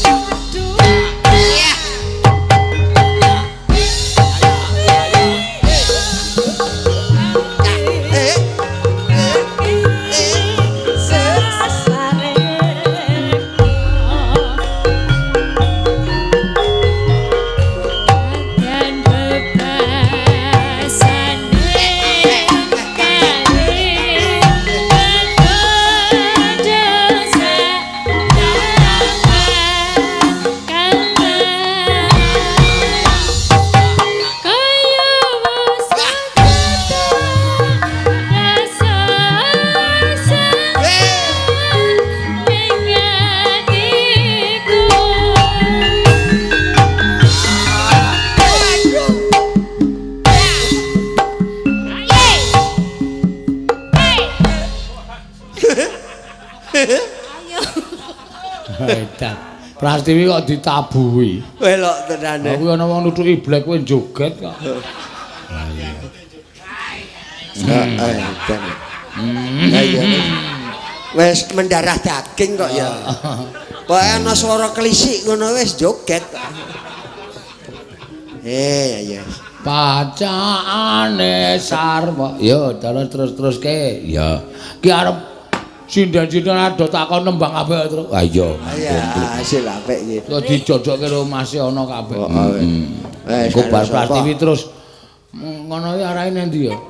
Speaker 4: aduh sasare
Speaker 5: dan bebasane kali berdosa kaya was rasa mengatiku
Speaker 3: Edan. Prastiwi kok ditabuhi.
Speaker 1: Welok tenane.
Speaker 3: Aku ana wong nutuki blek kowe joget kok.
Speaker 1: Heeh, edan. Lah iya. Wis mendarah daging kok ya. Kok ana swara kelisik ngono wis joget kok. Ya.
Speaker 3: Pacaane sarwa. Yo, terus ke. Ya. Ki arep sindan-sindan ado takon nembang apik terus. Ah iya.
Speaker 1: Ya, hasil apik iki.
Speaker 3: Kok dijojokke karo Mas ana kabeh.
Speaker 1: Wis
Speaker 3: Kok bar Prastiwi terus ngono iki arahe nendi ya?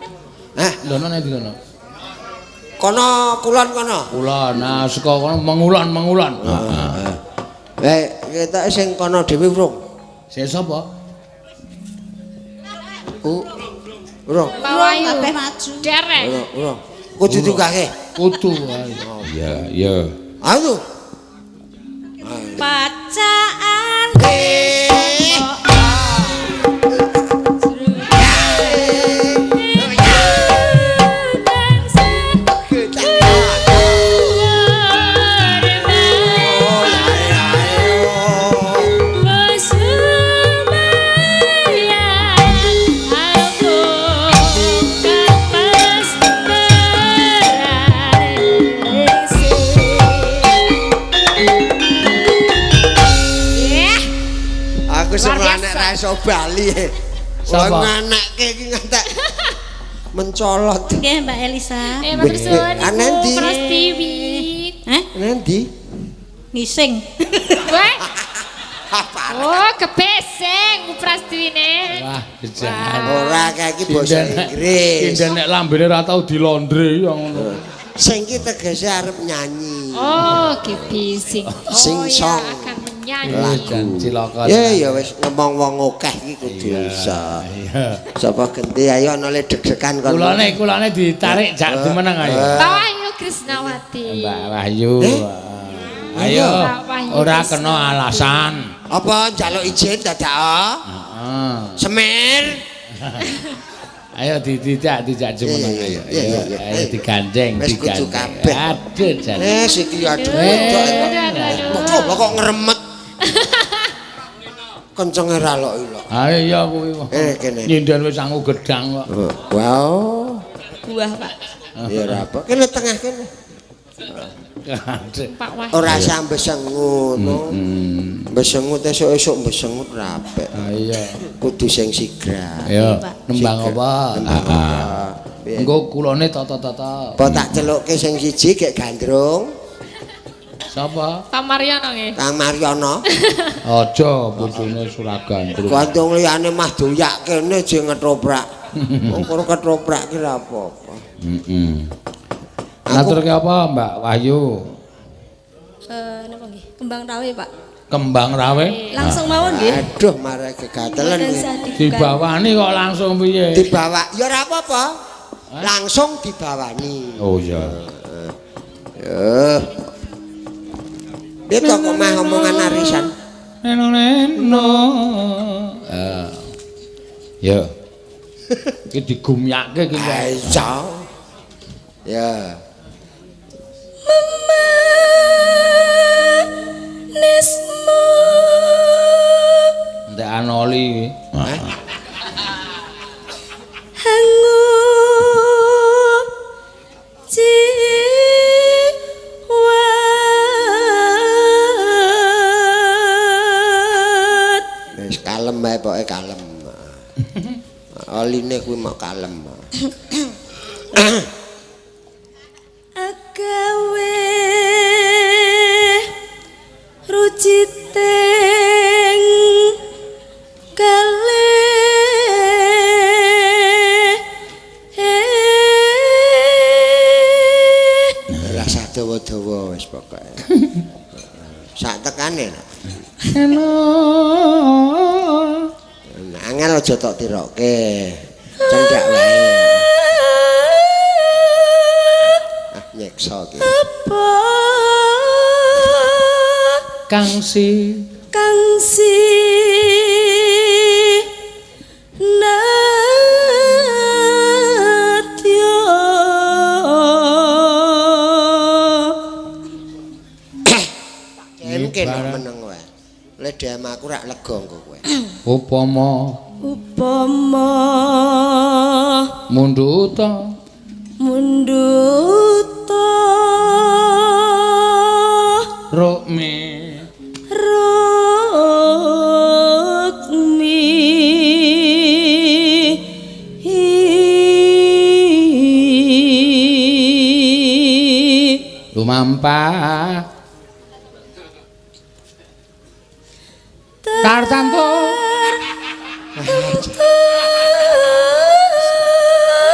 Speaker 1: Hah?
Speaker 3: Lono nendi lono?
Speaker 1: Kono kulon kono.
Speaker 3: Kulon. Nah, saka kono mengulan.
Speaker 1: Kita sing kono dhewe urung.
Speaker 3: Sing sapa?
Speaker 1: Urung.
Speaker 2: Bawayu.
Speaker 4: kabeh maju
Speaker 2: Derek.
Speaker 1: Urung. Kudu ditugake.
Speaker 3: Kudu. Iya.
Speaker 1: Ayo.
Speaker 4: bacaan
Speaker 1: Aku
Speaker 2: Luar
Speaker 1: semua anak
Speaker 2: biasa.
Speaker 1: ra iso bali.
Speaker 3: Sapa?
Speaker 1: Wong anekke iki ngantek mencolot.
Speaker 4: Nggih Mbak Elisa.
Speaker 2: Matur suwun
Speaker 1: Anendi.
Speaker 2: Ibu Prastiwi.
Speaker 4: Hah?
Speaker 1: Nanti
Speaker 4: Ngising.
Speaker 2: Wah.
Speaker 1: apa?
Speaker 2: Oh, kebeseng Bu Prastiwine.
Speaker 3: Wah, kejahan.
Speaker 1: Ora kayak iki basa Inggris.
Speaker 3: Kinden nek lambene ra tau dilondre ya ngono.
Speaker 1: Sing ki tegese arep nyanyi.
Speaker 2: Oh, kebeseng.
Speaker 1: Sing
Speaker 2: Oh,
Speaker 1: song.
Speaker 2: ya akan menyanyi.
Speaker 3: Lagu cilaka.
Speaker 1: Ya wis ngomong wong akeh iki kudu iso.
Speaker 3: Iya.
Speaker 1: Sapa genti ayo ana le deg-degan kon.
Speaker 3: Kulane ditarik jak dimeneng ayo.
Speaker 2: Mbak Wahyu Krisnawati.
Speaker 3: Mbak Wahyu. Ayo.
Speaker 2: Mbak Wahyu
Speaker 3: Ora
Speaker 2: Krisnawati.
Speaker 3: kena alasan.
Speaker 1: Apa njaluk izin dadak?
Speaker 3: Heeh.
Speaker 1: Semir.
Speaker 3: Ayo dijak jemeneng ayo. Ayo digandeng,
Speaker 1: Wis kudu
Speaker 3: digandeng.
Speaker 1: kabeh.
Speaker 3: Aduh jan.
Speaker 1: Iki aduh wedok. Coba kok ngeremet. Kencenge ra lok-lok.
Speaker 3: Ayo ya kuwi.
Speaker 1: Kene.
Speaker 3: Nyinden wis sangu gedang kok.
Speaker 1: Wow.
Speaker 4: Buah, Pak.
Speaker 1: Ya ora apa. Kene tengah kene.
Speaker 3: Aduh.
Speaker 2: Pak Wahyu.
Speaker 1: Ora sampe sengut no. Besengut esuk-esuk besengut ra apik.
Speaker 3: Ayo.
Speaker 1: Kudu sing sigra.
Speaker 3: Ayo nembang apa?
Speaker 1: Piye?
Speaker 3: Engko kulone tata-tata.
Speaker 1: Apa tak celukke sing siji gek gandrung,
Speaker 3: Sapa?
Speaker 2: Pak Mariono nggih.
Speaker 1: Kang Maryono.
Speaker 3: Aja bojone Suragandrung.
Speaker 1: Gantung liyane mah doyak kene je ngetoprak. Wong karo ketoprak ki ra apa-apa.
Speaker 3: Heeh. Ngaturke apa, Mbak Wahyu?
Speaker 4: Napa nggih? Kembang rawe, Pak.
Speaker 3: Kembang rawe?
Speaker 4: Langsung mawon nggih.
Speaker 1: Aduh marek kegatelen
Speaker 4: Mboten
Speaker 1: iki.
Speaker 4: usah dibuka.
Speaker 3: Dibawani kok langsung piye?
Speaker 1: Dibawa ya ora apa-apa. Langsung dibawani.
Speaker 3: Oh iya.
Speaker 1: Yo. Itu kok mah omongan arisan.
Speaker 3: Neno. Ya. Iki digumyake iki.
Speaker 1: Aisyah. Ya.
Speaker 4: Nesmo.
Speaker 3: Ndek anoli.
Speaker 4: Hangu. Jiwat.
Speaker 1: Wis kalem ae pokoke kalem. Oline kuwi mau kalem.
Speaker 4: Agawe ruciting
Speaker 1: Rasa dawa-dawa wis pokoke. Sak tekane.
Speaker 3: Neno.
Speaker 1: Angel aja tok tirokke. Cendak wae. Nyekso ki.
Speaker 4: apa
Speaker 3: Kangsi.
Speaker 4: kangsi natya
Speaker 1: Mungkin meneng wae. Lek dhewe aku rak lega engko kowe.
Speaker 3: Upama
Speaker 4: upama
Speaker 3: munduta
Speaker 4: munduta
Speaker 3: rukmi
Speaker 4: rukmi
Speaker 3: lumampah tartanto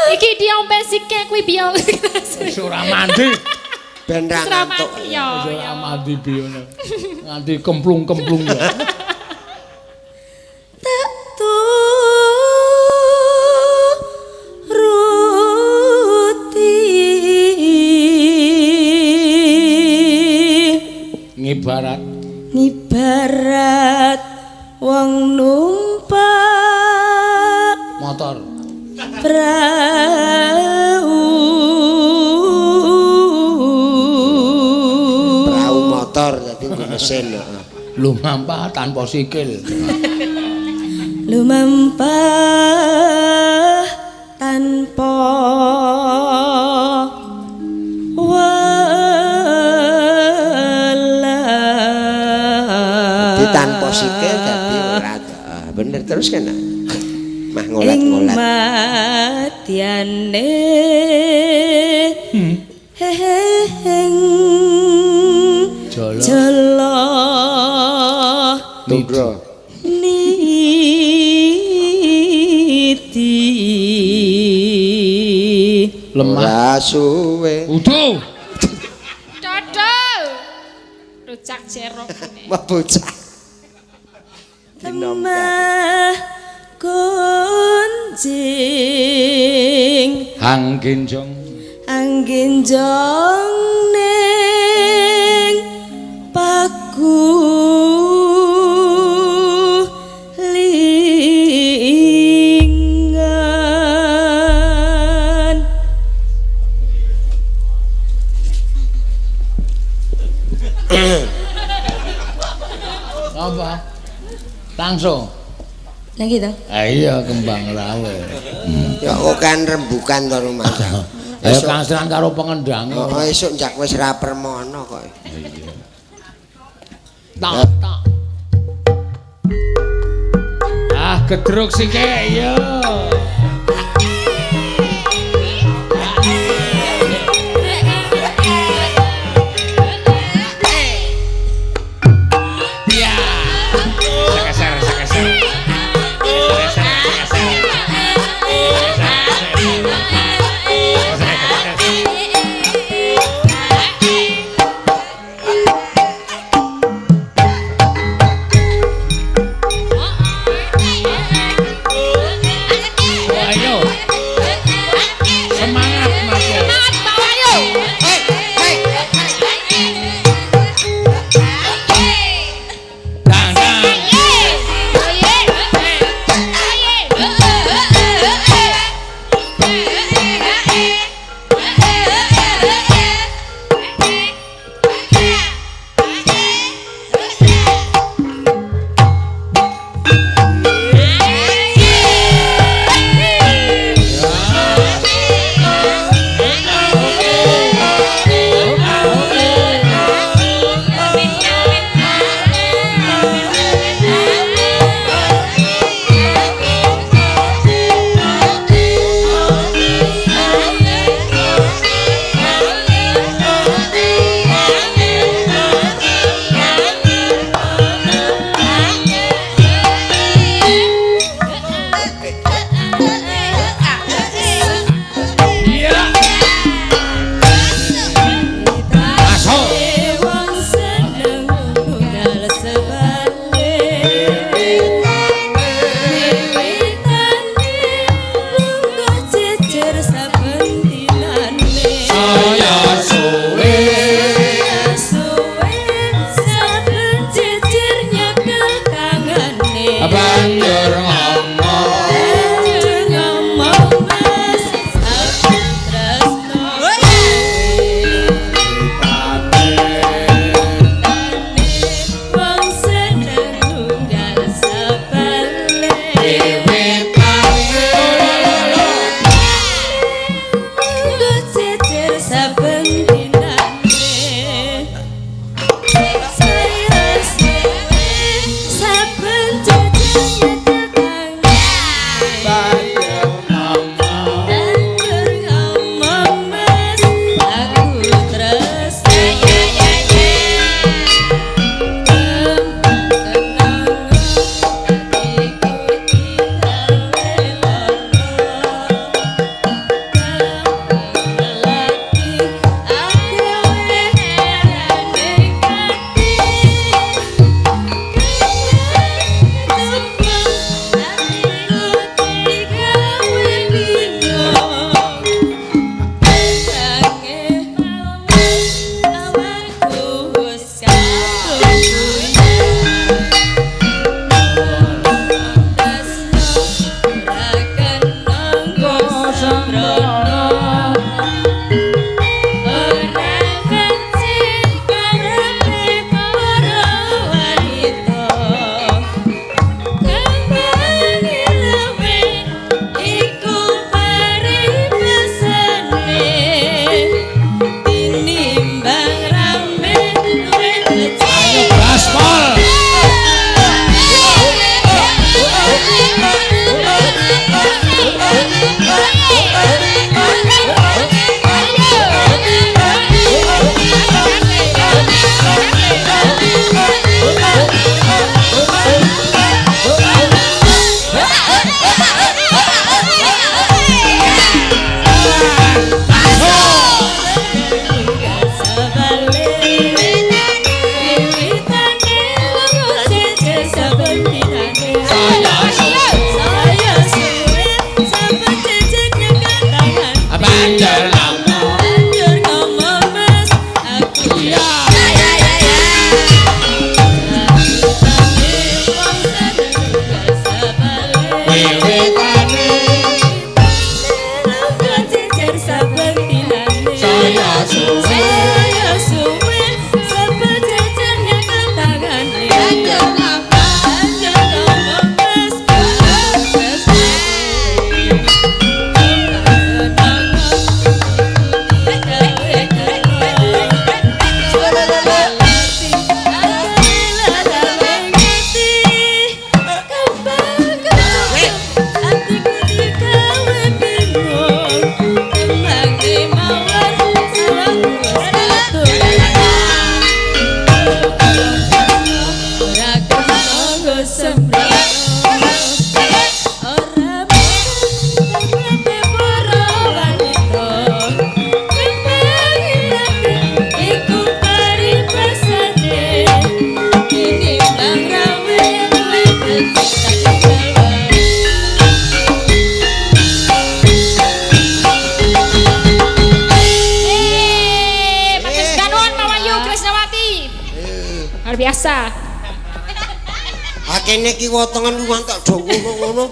Speaker 2: Iki diombe sike kuwi biyo.
Speaker 3: wis ora mandi
Speaker 1: Ben ra ngantuk.
Speaker 2: Selamat yo.
Speaker 3: wis ora mandi biyono nganti kemplung-kemplung ya ngibarat
Speaker 4: ngibarat wong numpak
Speaker 3: motor
Speaker 1: Perahu motor dadi nggo mesin.
Speaker 3: lumampah tanpa sikil
Speaker 4: lumampah tanpa
Speaker 1: Di tanpa sikil dadi ora. bener terus kan. Mah
Speaker 4: Ing
Speaker 1: ngolat-ngolat.
Speaker 4: madyane heheng jala
Speaker 1: Nugro.
Speaker 4: niti
Speaker 3: lemah
Speaker 1: Ora suwe.
Speaker 3: uduh
Speaker 2: Dodol. Rujak jeruk ini.
Speaker 1: Wah bocah.
Speaker 4: lemah kunjing
Speaker 3: hanggenjong
Speaker 4: anggenjong ning paku lingan
Speaker 3: apa langsung
Speaker 4: nah gitu
Speaker 3: iya kembang rawe
Speaker 1: Ya kok kan rembukan to rumah.
Speaker 3: ayo kangseran karo pengendang
Speaker 1: Oh esuk njak wis ra permono kok.
Speaker 3: tak tak ah gedruk sike yo
Speaker 1: Akene ki wotongan ku mantok dawa ngono.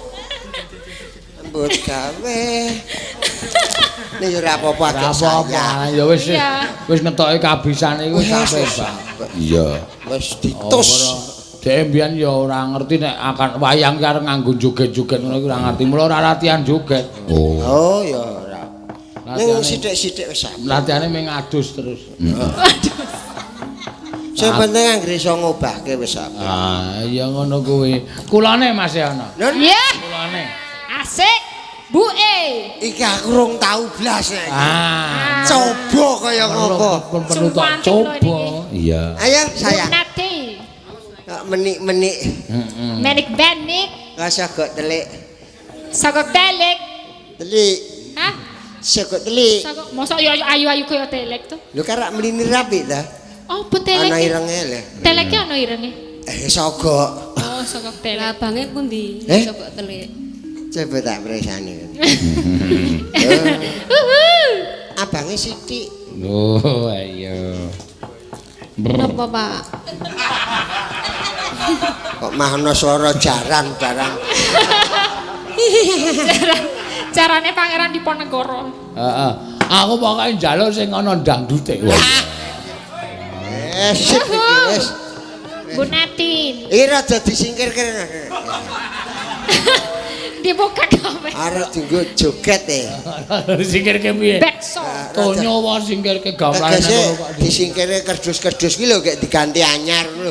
Speaker 1: Mbut gawe. Nek ora apa-apa agak saya.
Speaker 3: Ya wis
Speaker 2: Iya.
Speaker 3: wis ngetoke kabisane iku sampe, Pak. Iya.
Speaker 1: Wis ditus.
Speaker 3: Dhek mbiyen ya ora ngerti nek akan wayang ki arep nganggo joget-joget ngono iku ora ngerti. Mula ora latihan joget.
Speaker 1: Oh ya ora. Ning sithik-sithik wis sampe.
Speaker 3: Latihane mung adus terus.
Speaker 1: Sing penting anggere iso ngobahke wis sampe.
Speaker 3: Ah, iya ngono kuwi. Kulane Mas e ana.
Speaker 2: Iya.
Speaker 3: Kulane.
Speaker 2: Asik. Buke.
Speaker 1: Iki aku rung tau blas nek.
Speaker 3: Ah.
Speaker 1: Coba kaya ngopo.
Speaker 3: Perlu tak
Speaker 2: Sumpah,
Speaker 3: coba.
Speaker 2: ini.
Speaker 3: Iya.
Speaker 1: Ayo sayang.
Speaker 2: Nati.
Speaker 1: Menik-menik.
Speaker 2: Menik benik.
Speaker 1: Rasa kok telik.
Speaker 2: Sagok telek.
Speaker 1: Telik.
Speaker 2: Hah?
Speaker 1: Sekok telik.
Speaker 2: Sagok mosok yo ayu-ayu kaya telek tuh.
Speaker 1: Lho karak mlini rapi ta.
Speaker 2: Oh, telek.
Speaker 1: Ana irenge le.
Speaker 2: Teleknya ana irenge.
Speaker 1: Sogok.
Speaker 2: Oh, sagok telek.
Speaker 4: Lah bange pundi?
Speaker 1: Eh?
Speaker 4: Coba telik.
Speaker 1: Coba tak presani. Abange sithik.
Speaker 3: Oh, ayo.
Speaker 4: Napa, Pak?
Speaker 1: Kok mah ana swara jaran barang.
Speaker 2: Carane Pangeran Diponegoro.
Speaker 3: Heeh. Aku pokoke njaluk sing ana dangdute.
Speaker 1: Sip iki wis.
Speaker 2: Bu Natin.
Speaker 1: Iki rada disingkirke.
Speaker 2: Dibuka kabeh.
Speaker 1: Arep dienggo joget e.
Speaker 3: Singkirke piye?
Speaker 2: Bekso.
Speaker 3: Tonyo wae singkirke gambarane
Speaker 1: Tegese
Speaker 3: ngono kok.
Speaker 1: disingkire kerdus-kerdus ki lho gek diganti anyar lho.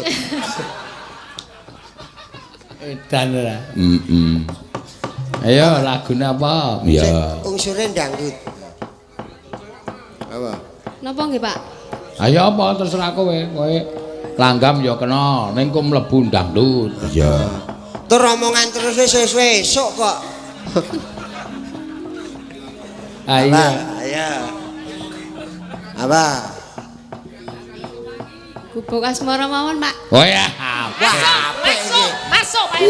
Speaker 3: Edan ora. Ayo lagune apa? Ya.
Speaker 1: Unsure dangdut. Apa?
Speaker 4: Napa nggih, Pak?
Speaker 3: Ayo apa terserah kowe. Kowe langgam ya kena, ning ku mlebu dangdut. Iya.
Speaker 1: Tur omongan terus esuk kok.
Speaker 3: Ayo.
Speaker 1: Ayo. Apa?
Speaker 4: Gubuk asmara mawon, Pak.
Speaker 3: Oh ya.
Speaker 1: Apik iki.
Speaker 2: Masuk, Pak.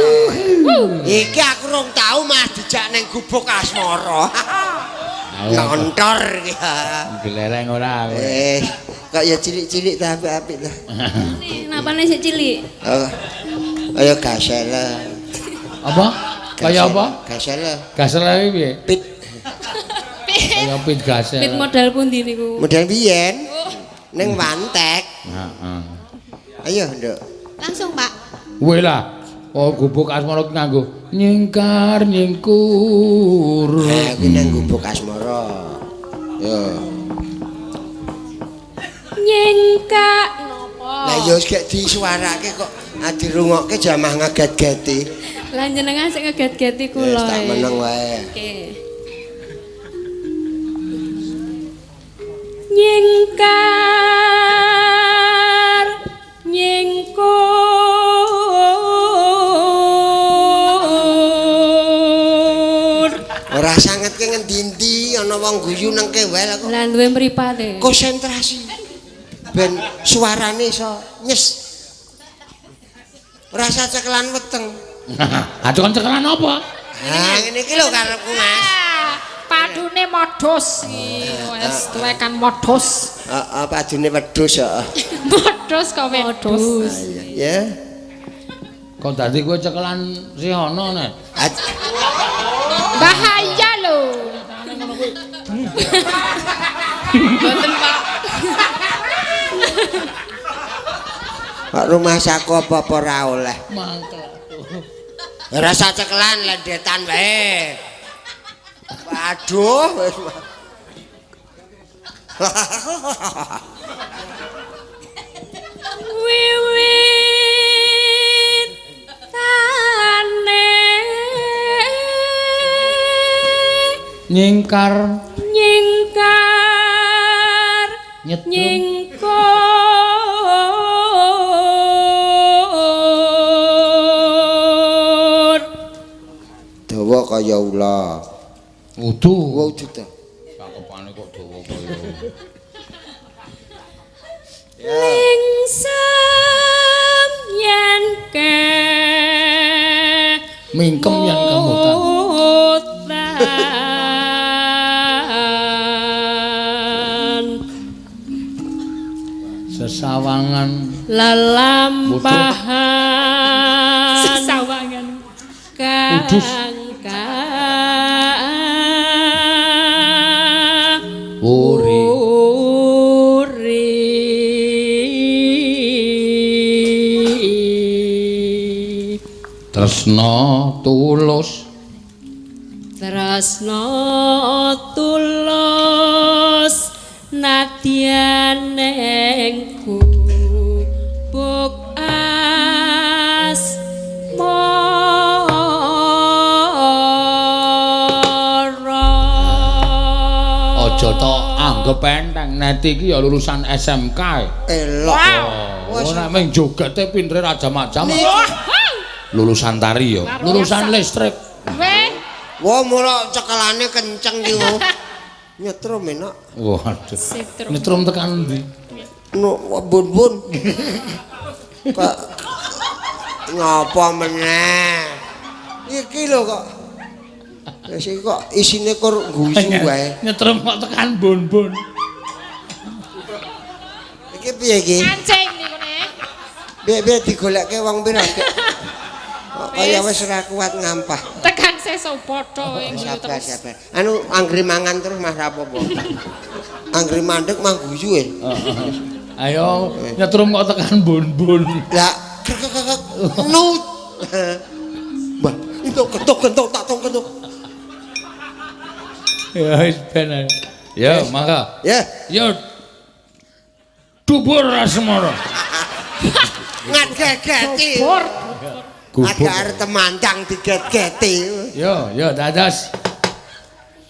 Speaker 1: Iki aku rung tau Mas dijak ning gubuk asmara. Nontor iki.
Speaker 3: Gelereng ora.
Speaker 1: Kok ya cilik-cilik ta apik-apik ta.
Speaker 4: Napane sik cilik?
Speaker 1: Oh. Ayo gasel.
Speaker 3: Apa? Kaya apa?
Speaker 1: Gasel.
Speaker 3: Gasel iki piye?
Speaker 1: Pit
Speaker 3: Kaya pit gasel.
Speaker 4: Pit modal pundi niku?
Speaker 1: model biyen. Ning Wantek.
Speaker 3: Heeh.
Speaker 1: Ayo, Nduk.
Speaker 4: Langsung, Pak.
Speaker 3: Kuwi lah. Oh, gubuk asmara ki nganggo nyingkar nyingkur.
Speaker 1: Kuwi nang gubuk asmara. Yo.
Speaker 4: Nyengkak napa?
Speaker 1: Lah ya wis gek disuarake kok dirungokke jamah ngeget-geti.
Speaker 4: Lah jenengan sik ngeget-geti
Speaker 1: Wis
Speaker 4: kula.
Speaker 1: tak meneng wae.
Speaker 4: Oke. Nyengkar nyengkur.
Speaker 1: Ora sanget ke ngendi-endi ana wong guyu nang kewel aku.
Speaker 4: Lah duwe mripate.
Speaker 1: Konsentrasi. Ben suarane iso nyes. Ora usah cekelan weteng.
Speaker 3: Aduh kon cekelan apa?
Speaker 1: Ngene iki lho karepku, Mas.
Speaker 2: Padune modus iki. Wes tuwekan modus.
Speaker 1: Heeh, padune wedhus ya.
Speaker 2: Modus kok wedhus.
Speaker 1: Ya.
Speaker 3: Kok dadi kowe cekelan si ana nek.
Speaker 2: Bahaya lho.
Speaker 4: Mboten, Pak.
Speaker 1: Pak rumah saku apa-apa ora oleh.
Speaker 3: Mangkel.
Speaker 1: Ora usah cekelan lendetan wae. Waduh, wis.
Speaker 4: Wiwit tane
Speaker 3: Nyingkar
Speaker 4: nyingkar
Speaker 3: nyetrum.
Speaker 4: nyingkur
Speaker 1: Dawa kaya ula.
Speaker 3: Udu.
Speaker 1: Wa udu ta.
Speaker 3: Cakepane kok dawa kaya.
Speaker 4: lingsem yen ke
Speaker 3: Mingkem yen kemutan. Sesawangan
Speaker 4: lalampahan
Speaker 3: adus. Uri. Tresna tulus.
Speaker 5: Tresna tulus nadyan ing gubuk asmara.
Speaker 3: Aja tok anggap enteng net iki ya lulusan SMK.
Speaker 1: Elok.
Speaker 3: Ora mung jogete pintere rajam-ajam. Lulusan tari ya, lulusan listrik.
Speaker 2: Weh.
Speaker 1: Wah, mula cekelane kenceng iki wo. Nyetrum enak.
Speaker 3: Waduh.
Speaker 2: Setrum.
Speaker 3: Nyetrum tekan ndi?
Speaker 1: No, bun-bun. Kok ngapa meneh? Iki lho kok. Wis iki kok isine kur guyu wae.
Speaker 3: Nyetrum kok tekan bun-bun.
Speaker 1: Iki piye iki?
Speaker 2: Kancing niku nek.
Speaker 1: Biar digolekke wong pira? Kaya wis ora kuat ngampah.
Speaker 2: Tekan sesuk padha ing
Speaker 1: Sabar,
Speaker 2: terus.
Speaker 1: sabar. Anu anggere mangan terus Mas apa-apa. Anggere mandek mah guyu e.
Speaker 3: Ayo nyetrum kok tekan bun-bun.
Speaker 1: Lah, nut. Mbah, itu ketok-ketok tak ketok.
Speaker 3: Ya wis ben ae. Ya, mangga.
Speaker 1: Ya,
Speaker 3: Ya. Dubur asmara.
Speaker 1: ngat gegeti.
Speaker 2: Bor.
Speaker 1: Ada arep temandang diget-geti.
Speaker 3: Yo, dados.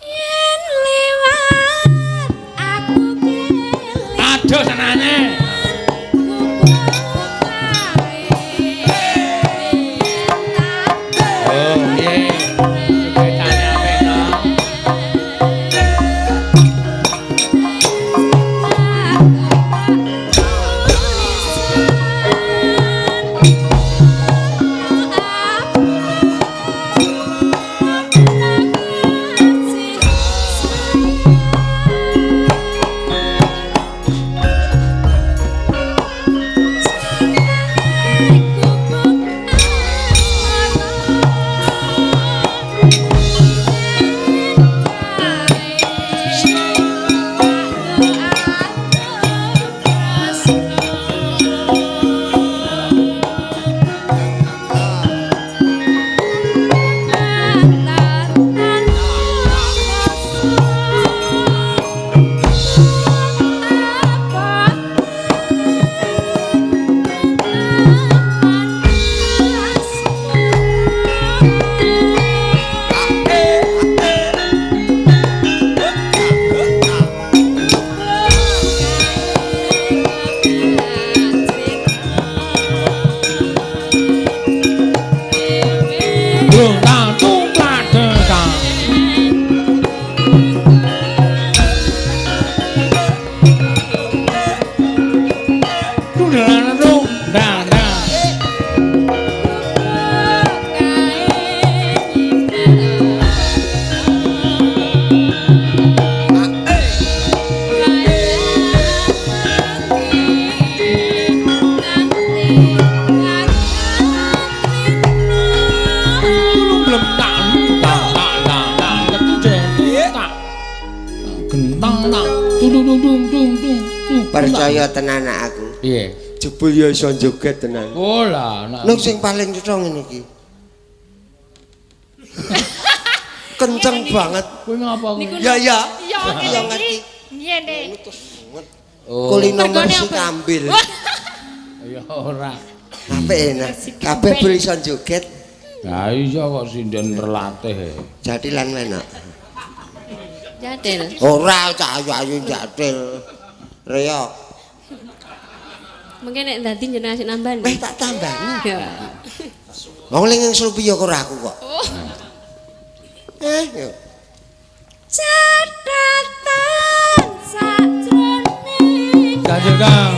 Speaker 5: Yen liwat aku pilih
Speaker 3: Aduh senane. Oh, piye? Sepedane apik to.
Speaker 1: Percaya tenan aku.
Speaker 3: Piye?
Speaker 1: Jebul ya iso joget tenan.
Speaker 3: Oh lah,
Speaker 1: Nek sing paling cetha ngene iki. Kenceng banget.
Speaker 3: kowe ngapa kowe?
Speaker 1: Ya ya.
Speaker 2: Iya
Speaker 1: Ya
Speaker 2: ngene
Speaker 1: ngerti.
Speaker 2: iki. Ngene.
Speaker 3: Oh,
Speaker 1: Kulino
Speaker 2: Mergone
Speaker 1: mersi
Speaker 2: apa?
Speaker 1: kambil.
Speaker 3: ya ora.
Speaker 1: Apik enak. Kabeh boleh iso joget.
Speaker 3: Lah iya kok sinden terlatih.
Speaker 1: Jadi lan enak.
Speaker 5: Jadil.
Speaker 1: Ora cah ayu-ayu jatil. Reok.
Speaker 5: Mungkin nek dadi jenengan sik nambah.
Speaker 1: Weh tak tambani.
Speaker 5: Ya.
Speaker 1: Wong ling slupi ya ora aku kok. Yo.
Speaker 5: Catatan sajroning
Speaker 3: Kanjeng Kang.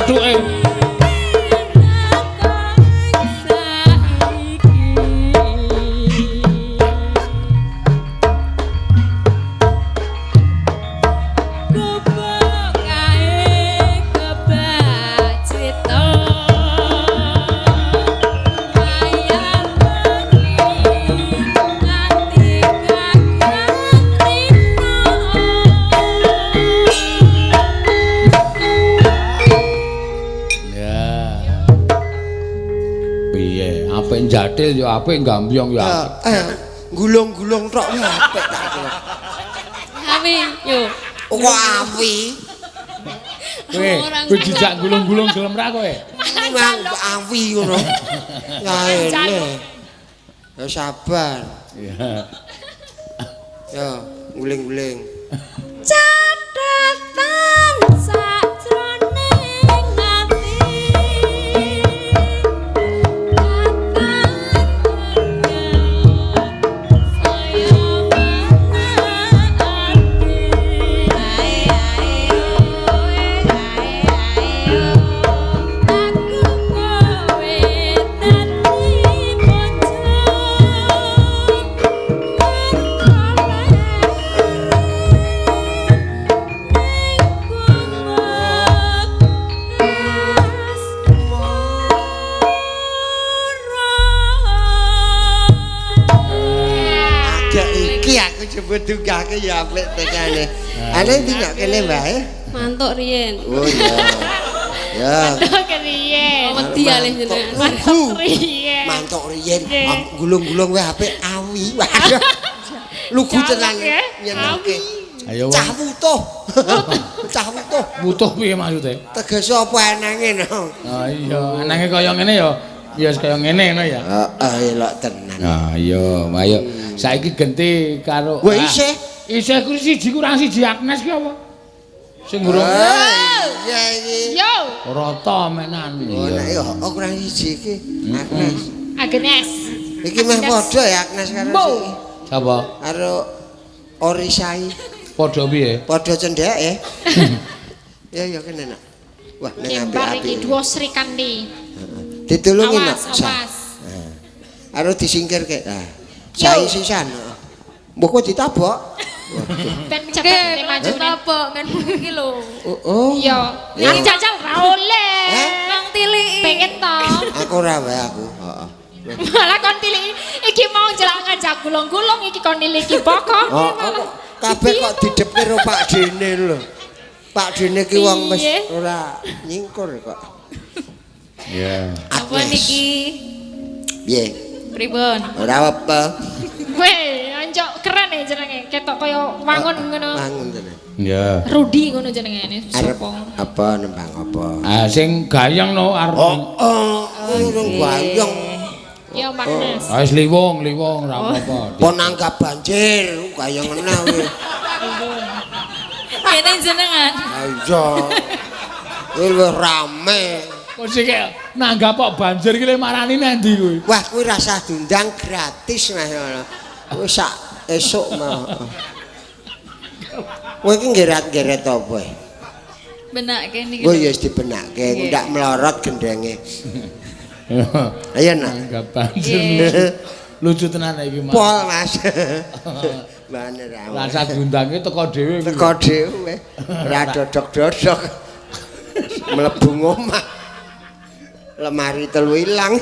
Speaker 3: kethuke. Jatil ya apik, gambyong ya.
Speaker 1: Gulung-gulung tok ya apik tak kira.
Speaker 5: Awi, yo.
Speaker 1: Kok awi?
Speaker 3: Kowe dijak gulung-gulung gelem ra kowe?
Speaker 1: Mang awi ngono. Ya ini. Ya sabar.
Speaker 3: Iya.
Speaker 1: Ya, guling-guling.
Speaker 4: Catatan sakjroning ati.
Speaker 1: Bedugake ya apik tekane. Ana dina kene wae.
Speaker 5: Mantuk riyen.
Speaker 1: Oh iya. Ya.
Speaker 2: Mantuk riyen.
Speaker 5: Wedi alih jenengan.
Speaker 2: Mantuk riyen.
Speaker 1: Mantuk riyen. Gulung-gulung wae apik awi. Waduh. Lugu tenan nyenengke.
Speaker 3: Ayo.
Speaker 1: Cah wutuh. Cah wutuh.
Speaker 3: Wutuh piye maksude?
Speaker 1: Tegese apa enenge no?
Speaker 3: Ah iya, enenge kaya ngene ya. Ya kaya ngene ngono ya.
Speaker 1: Heeh, elok tenan.
Speaker 3: Ah iya, ayo. Saiki genti karo
Speaker 1: Wah isih.
Speaker 3: Isih ku siji kurang siji Agnes ki apa? Sing urung.
Speaker 1: Iya iki.
Speaker 2: Yo.
Speaker 3: Rata menan.
Speaker 1: Oh nek yo kurang siji iki. Agnes.
Speaker 2: Agnes.
Speaker 1: Iki meh padha ya Agnes karo iki.
Speaker 3: Sapa?
Speaker 1: Karo Orisai.
Speaker 3: Padha piye?
Speaker 1: Padha cendhek ya. Ya ya kene nak. Wah ning
Speaker 2: Kembar
Speaker 1: apik-apik.
Speaker 2: iki Dwo Sri Kandi.
Speaker 1: Ditulungi nak.
Speaker 2: Awas.
Speaker 1: Karo disingkirke. Nah. Sai sisan. Mbok kok ditabok.
Speaker 2: Ben cepet maju
Speaker 5: Apa men iki lho.
Speaker 1: Oh.
Speaker 2: Iya. Nang jajal ra oleh.
Speaker 5: Nang tiliki.
Speaker 2: Pengen to.
Speaker 1: Aku ora wae aku. Heeh.
Speaker 2: Malah kon tiliki iki mau jelak ngajak gulung-gulung iki kon niliki pokok.
Speaker 1: Oh, kabeh kok didepke karo Pak Dene lho. Pak Dene ki wong wis ora nyingkur kok.
Speaker 3: Iya.
Speaker 5: Apa niki?
Speaker 1: Piye?
Speaker 5: Pripun?
Speaker 1: Ora apa.
Speaker 2: Weh, anjok keren ya jenenge. Ketok kaya wangun ngono.
Speaker 1: Wangun tenan.
Speaker 3: Iya.
Speaker 2: Rudi ngono jenenge ini.
Speaker 1: Arep
Speaker 2: Sopo?
Speaker 1: apa nembang apa?
Speaker 3: Ah sing gayeng no arep.
Speaker 1: Urung gayeng.
Speaker 2: Ya Magnes.
Speaker 3: Ah wis liwong ra apa-apa.
Speaker 1: Pon nanggap banjir, gayeng ngene kuwi.
Speaker 5: Kene jenengan.
Speaker 1: Ha iya. Kuwi rame.
Speaker 3: Kok sik nanggap kok banjir ki le marani nendi kuwi?
Speaker 1: Wah, kuwi rasa diundang gratis Mas. Kuwi sak esuk mah. Kowe iki ngeret-ngeret apa?
Speaker 5: Benake niki.
Speaker 1: Oh ya wis dibenakke, ndak melorot gendenge. Ayo nak.
Speaker 3: Nanggap banjir. Lucu tenan iki Mas.
Speaker 1: Pol Mas. Bener ae.
Speaker 3: Rasa diundange teko dhewe kuwi.
Speaker 1: Teko dhewe. Ora dodok-dodok. Mlebu omah. Lemari telu ilang.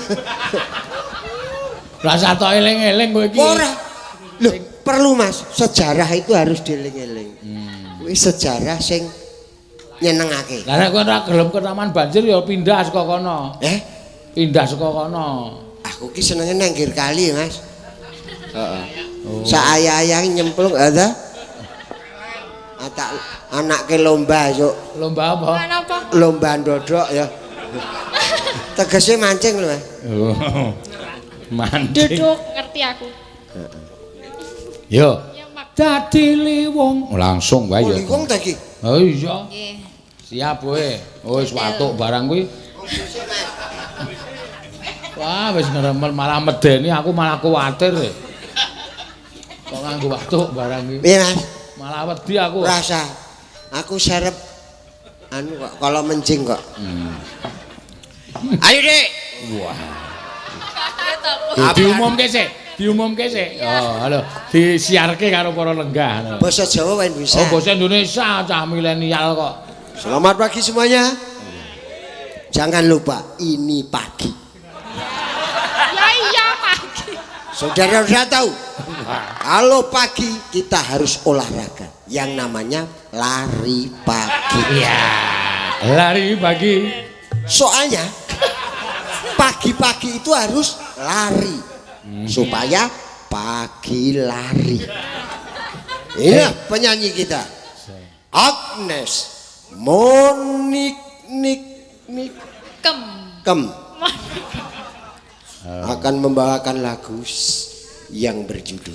Speaker 3: Rasa tok eling-eling kowe iki.
Speaker 1: Ora. Loh, perlu Mas, sejarah itu harus dieling-eling. Kuwi sejarah sing nyenengake.
Speaker 3: Lah nek kowe ora gelem ke taman banjir ya pindah saka kono. Pindah saka kono.
Speaker 1: Aku ki senenge nang nggir kali, Mas. Heeh. Sak ayah-ayah nyemplung ada. Atak anake lomba esuk.
Speaker 3: Lomba apa?
Speaker 2: Kenapa?
Speaker 1: Lomba ndodok ya. Tegese mancing lho, Mas.
Speaker 3: Oh. Mancing.
Speaker 2: Duduk ngerti aku.
Speaker 3: Yo. Dadi liwong. Langsung wae ya.
Speaker 1: Liwong ta iki?
Speaker 3: Oh iya.
Speaker 5: Nggih.
Speaker 3: Siap kowe. Wis watuk barang kuwi. Wah, wis ngeremel malah medeni aku malah kuwatir. Kok nganggo watuk barang kuwi.
Speaker 1: Piye, Mas?
Speaker 3: Malah wedi aku.
Speaker 1: Rasa aku serep anu kok kalau mencing kok. Ayo, Dik.
Speaker 3: Wah. Diumumke sik, diumumke sik. Oh, halo, disiarke karo para lenggah.
Speaker 1: Basa Jawa wae bisa.
Speaker 3: Oh, basa Indonesia cah milenial kok.
Speaker 1: Selamat pagi semuanya. Jangan lupa ini pagi.
Speaker 2: Ya iya pagi.
Speaker 1: Saudara sudah tahu. Kalau pagi kita harus olahraga yang namanya lari pagi.
Speaker 3: Iya. Lari pagi.
Speaker 1: Soalnya pagi-pagi itu harus lari supaya pagi lari. Ini penyanyi kita Agnes Kem akan membawakan lagu yang berjudul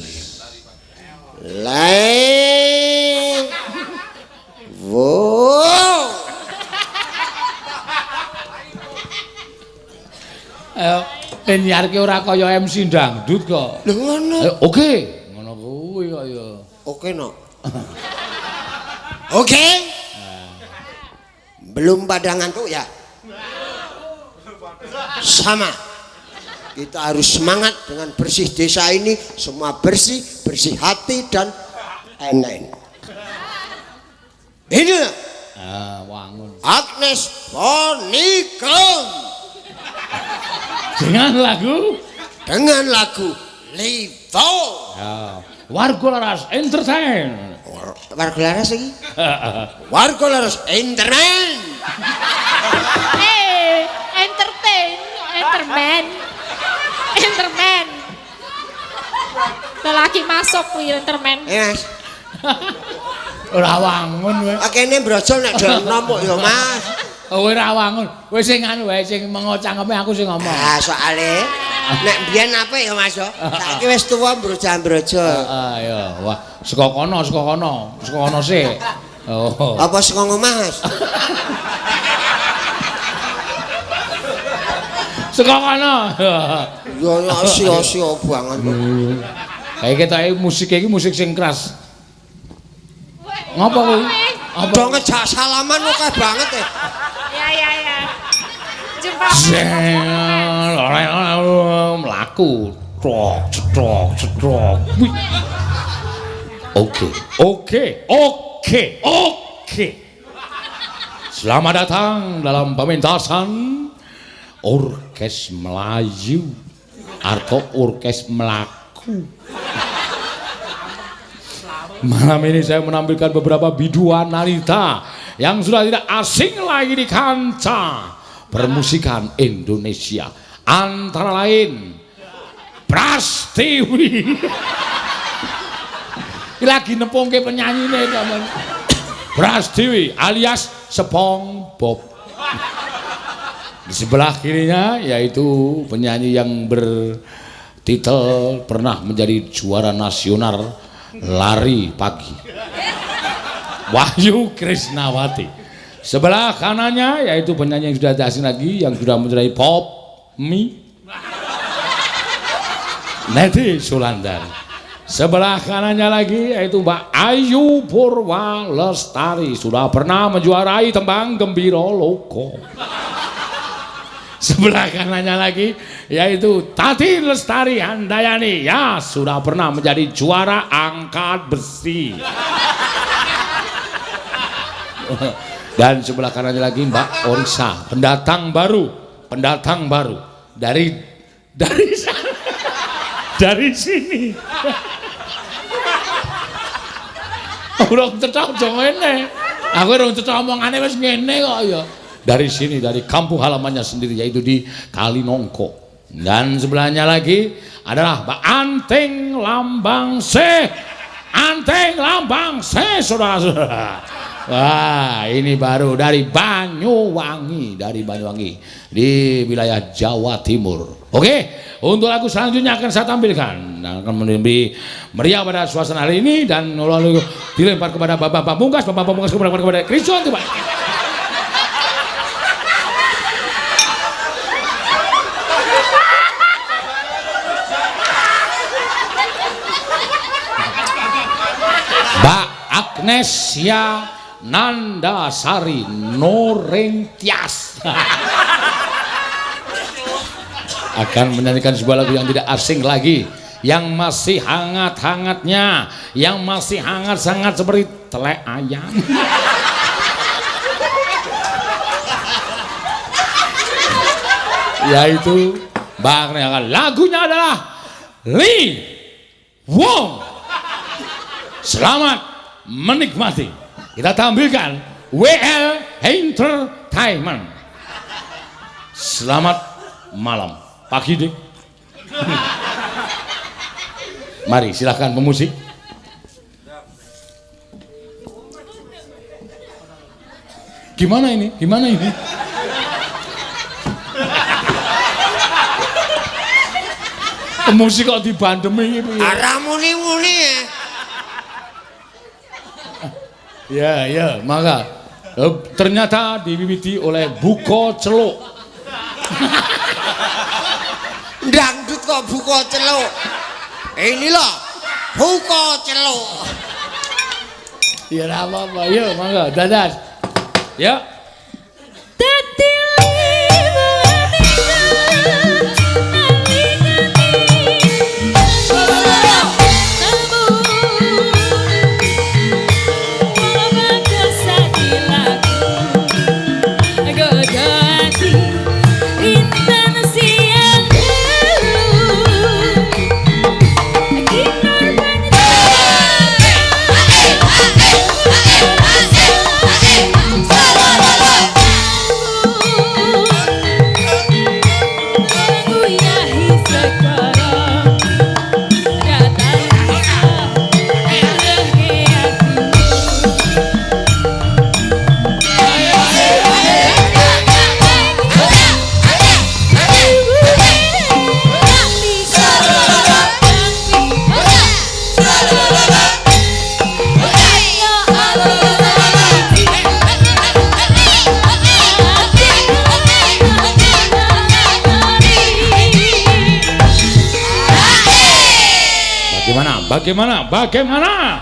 Speaker 3: Nyarke ora kaya MC dangdut kok.
Speaker 1: Lho ngono.
Speaker 3: Oke, ngono kuwi kok ya.
Speaker 1: Oke no. Oke. Belum pada ngantuk ya? Sama. Kita harus semangat dengan bersih desa ini, semua bersih, bersih hati dan lain-lain. Ini
Speaker 3: Wangun.
Speaker 1: Agnes Monica dengan lagu Livo.
Speaker 3: Ya. Warga Laras Entertain.
Speaker 1: Warga Laras lagi? Warga Laras Entertain.
Speaker 2: Enterman. Lelaki masuk kuwi enterman.
Speaker 1: Mas.
Speaker 3: Ora wangun kowe.
Speaker 1: Kene brojol nek do nompok ya, Mas.
Speaker 3: Kowe ora wangun. Kowe sing anu wae sing mengocangkepe aku sing ngomong.
Speaker 1: Ah, soalé nek biyen apik ya, Mas yo. Saiki wis tuwa brojol-brojol.
Speaker 3: Heeh, ya. Wah, saka kono sik. Oh.
Speaker 1: Apa saka ngomah, Mas?
Speaker 3: Saka kono.
Speaker 1: Ya sia-sia banget.
Speaker 3: Kayak ketoke musik iki musik sing keras. Ngapa kuwi? Apa?
Speaker 1: Do ngejak salaman akeh banget ya.
Speaker 2: Ya. Jumpa.
Speaker 3: Mlaku. Cetrok. Oke. Selamat datang dalam pementasan Orkes Melayu atau Orkes Melaku. Malam ini saya menampilkan beberapa biduan wanita yang sudah tidak asing lagi di kancah permusikan Indonesia. Antara lain Prastiwi. Lagi nepongke penyanyi nih teman. Prastiwi alias SpongeBob. Di sebelah kirinya yaitu penyanyi yang bertitel pernah menjadi juara nasional lari pagi, Wahyu Krisnawati. Sebelah kanannya yaitu penyanyi yang sudah tidak asing lagi yang sudah menjadi pop mie, Neti Sulandari. Sebelah kanannya lagi yaitu Mbak Ayu Purwa Lestari, sudah pernah menjuarai tembang Gembira Loko. Sebelah kanannya lagi yaitu Tati Lestari Handayani, ya sudah pernah menjadi juara angkat besi. Dan sebelah kanannya lagi Mbak Orisa, pendatang baru dari sini. Urung cetha aja ngene. Aku urung cetha omongane wis ngene kok ya. Dari sini, dari kampung halamannya sendiri yaitu di Kalinongko. Dan sebelahnya lagi adalah Mbak Anting Lambangse, saudara-saudara. Wah, ini baru dari Banyuwangi di wilayah Jawa Timur. Oke, untuk lagu selanjutnya akan saya tampilkan dan akan memberi meriah pada suasana hari ini dan lalu dilempar kepada Bapak Pamungkas kepada Kriston coba. Mbak Agnesia Nandasari Noreng Tias akan menyanyikan sebuah lagu yang tidak asing lagi, yang masih hangat-hangatnya, yang masih hangat-hangat seperti telek ayam. Yaitu lagunya adalah Lee Wong. Selamat menikmati. Kita tampilkan WL Entertainment. Selamat malam, pagi deh. Mari silahkan pemusik. Gimana ini? Gimana ini? Pemusik kok dibandemi ini?
Speaker 1: Arah muni-muni ya.
Speaker 3: Ya, maka ternyata diwiwiti oleh Buko Celuk.
Speaker 1: Dangdut kok Buko Celuk. Ini loh Buko Celuk.
Speaker 3: Ya apa-apa, yuk mangga dadas. Ya. Bagaimana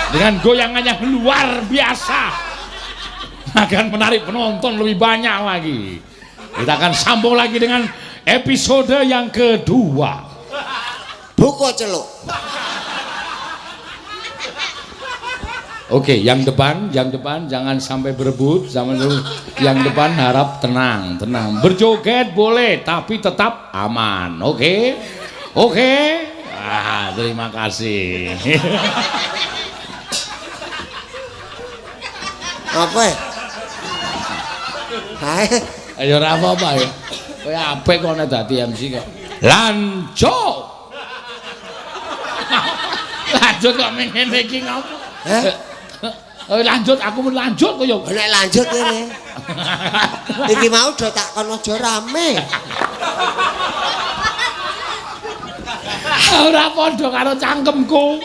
Speaker 3: dengan goyangan yang luar biasa, akan menarik penonton lebih banyak lagi. Kita akan sambung lagi dengan episode yang kedua.
Speaker 1: Buko Celuk.
Speaker 3: Oke, yang depan jangan sampai berebut, yang depan harap tenang. Berjoget boleh, tapi tetap aman. Oke. Terima kasih.
Speaker 1: Apa ya?
Speaker 3: Ayo apa ya? Kayak apa kok nek dadi MC kok. Lanjut kok ngene iki ngopo? Lanjut, aku mau lanjut kok yo.
Speaker 1: Nek lanjut ngene. Iki mau do tak kono aja rame.
Speaker 3: Ora padha karo cangkemku.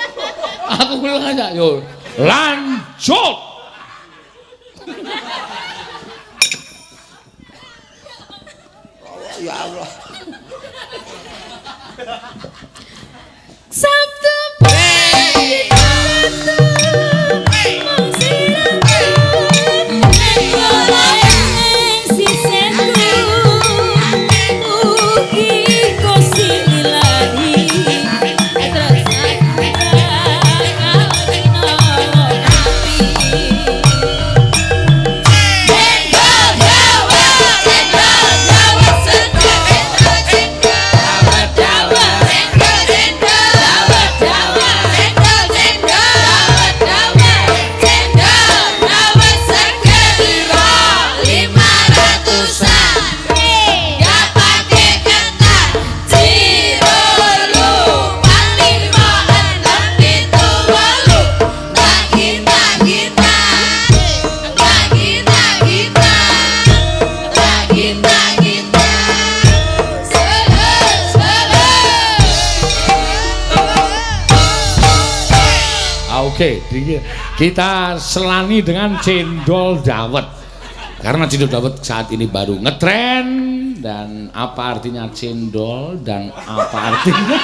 Speaker 3: Aku ngulang aja yo. Lanjut.
Speaker 1: Ya Allah.
Speaker 5: Sabtu
Speaker 3: Oke, kita selani dengan cendol dawet. Karena cendol dawet saat ini baru ngetren, dan apa artinya cendol dan apa artinya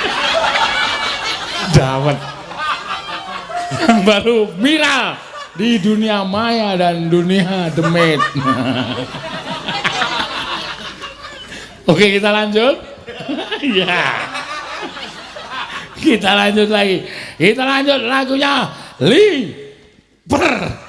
Speaker 3: dawet baru viral di dunia maya dan dunia demit. Oke, kita lanjut. Ya. Kita lanjut lagi. Kita lanjut lagunya Liper.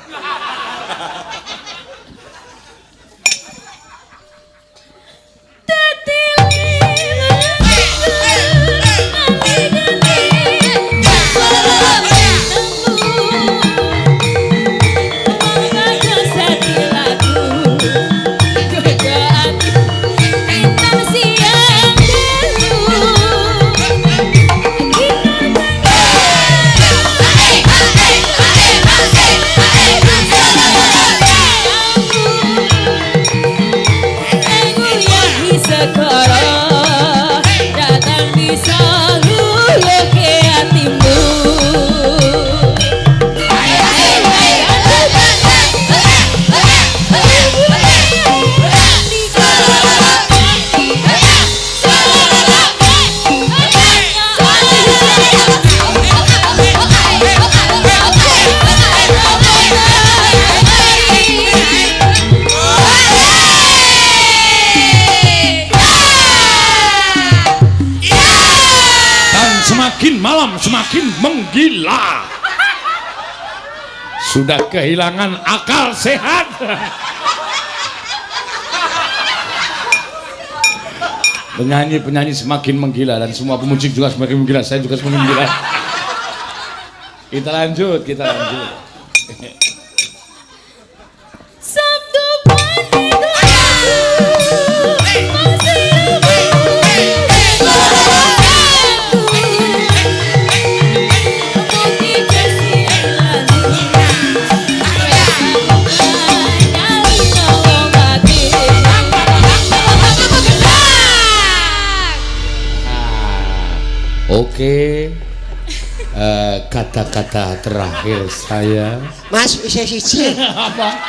Speaker 3: Malam semakin menggila. Sudah kehilangan akal sehat. Penyanyi-penyanyi semakin menggila dan semua pemusik juga semakin menggila. Saya juga semakin menggila. Kita lanjut, kita lanjut. Oke, kata-kata terakhir saya.
Speaker 1: Mas, isih siji.
Speaker 3: Apa?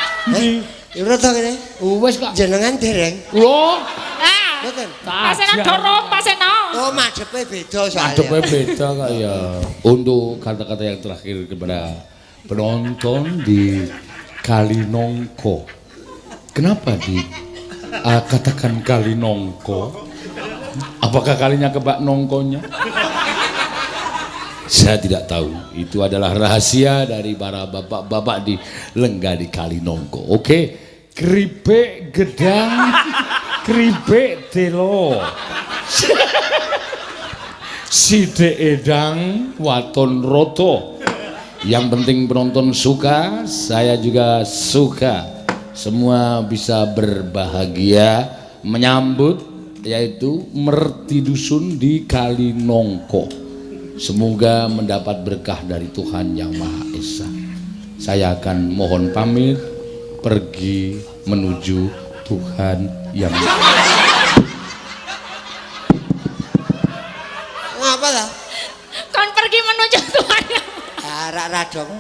Speaker 1: Urut to kene.
Speaker 3: Wes kok.
Speaker 1: Jenengan dereng.
Speaker 3: Lho.
Speaker 2: Ah.
Speaker 1: Mboten.
Speaker 2: Pasena dorong, pasena.
Speaker 1: Oh, madhepe beda soalnya.
Speaker 3: Madhepe beda kok ya. Untuk kata-kata yang terakhir kepada penonton di Kalinongko. Kenapa katakan Kalinongko? Apakah kalinya kebak nongkonya? Saya tidak tahu. Itu adalah rahasia dari para bapak-bapak di Lenggah di Kalinongko. Oke, keripik gedang, keripik telo, sithik edang, waton roto. Yang penting penonton suka, saya juga suka. Semua bisa berbahagia menyambut yaitu merti dusun di Kalinongko. Semoga mendapat berkah dari Tuhan Yang Maha Esa. Saya akan mohon pamit pergi menuju Tuhan Yang
Speaker 1: Ngapa ta?
Speaker 2: Kon pergi menuju Tuhan.
Speaker 1: Rak dong.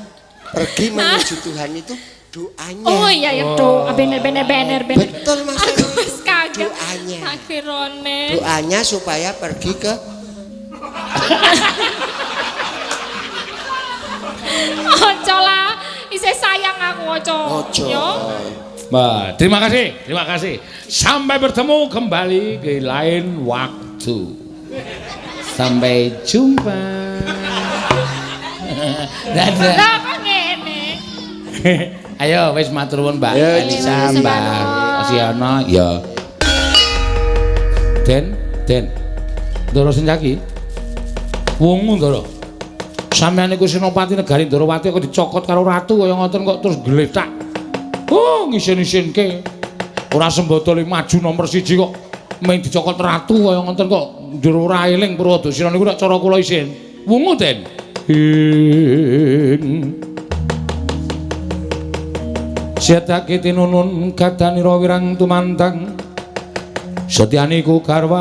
Speaker 1: Pergi menuju Tuhan itu doanya.
Speaker 2: Oh iya ya do, bener.
Speaker 1: Betul Mas.
Speaker 2: Aku wis kaget.
Speaker 1: Doanya.
Speaker 2: Akhirone.
Speaker 1: Doanya supaya pergi ke
Speaker 2: Ojo lah, isih sayang aku ojo.
Speaker 1: Ojo.
Speaker 2: Yo.
Speaker 3: Mbak, terima kasih. Sampai bertemu kembali di lain waktu. Sampai jumpa. Dadah.
Speaker 2: Lah kok ngene.
Speaker 3: Ayo wis matur nuwun Mbak
Speaker 1: Ya,
Speaker 3: Elisa,
Speaker 2: Mbak.
Speaker 3: Mbak Osiana, ya. Den. Ndoro Senjaki. Wungu Ndoro. Sampeyan iku Senopati Negari Ndarawati kok dicokot karo ratu kaya ngoten kok terus gletak. Oh, ngisin-isinke. Ora sembada maju nomor 1 kok mung dicokot ratu kaya ngoten kok njur ora eling Purwadasira niku nek cara kula isin. Wungu Den. Siatake tinunun kadanira wirang tumantang setyaniku garwanira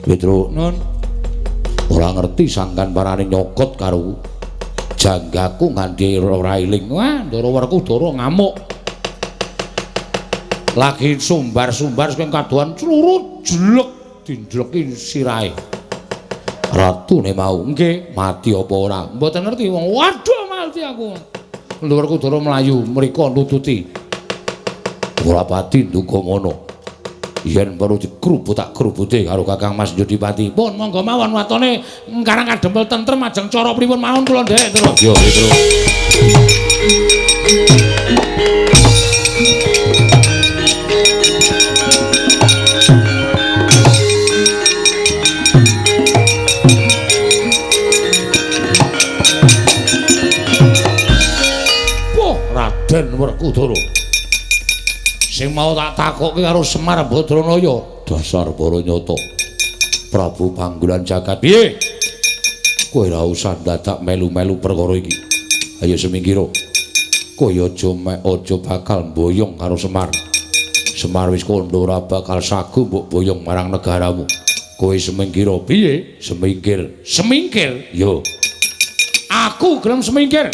Speaker 3: Petro nun ora ngerti sangkan parane nyokot karo janggaku nganti ora eling. Wah, Ndarawarku Dara ngamuk. Lagi sumbar-sumbar sing kadohan clurut jelek dinjleki sirahe. Ratune mau nggih mati apa ora mboten ngerti wong waduh mati aku Ndoro Werkudara mlayu mriko nututi ora pati ndonga ngono yen perlu dikrubut tak krubuti karo Kakang Mas Yudipati pun monggo mawon watone karang kadempel tentrem ajeng cara pripun mawon kula ndek terus yo terus Raden Werkudara sing mau tak takokke karo Semar Badranaya dasar para nyata Prabu Panggolan Jagat piye kowe ora usah dadak melu-melu perkara iki ayo semingkira kowe aja bakal mboyong karo Semar wis kandha ora bakal sagu mbok boyong marang negaramu kowe semingkira piye semingkir yo aku gelem semingkir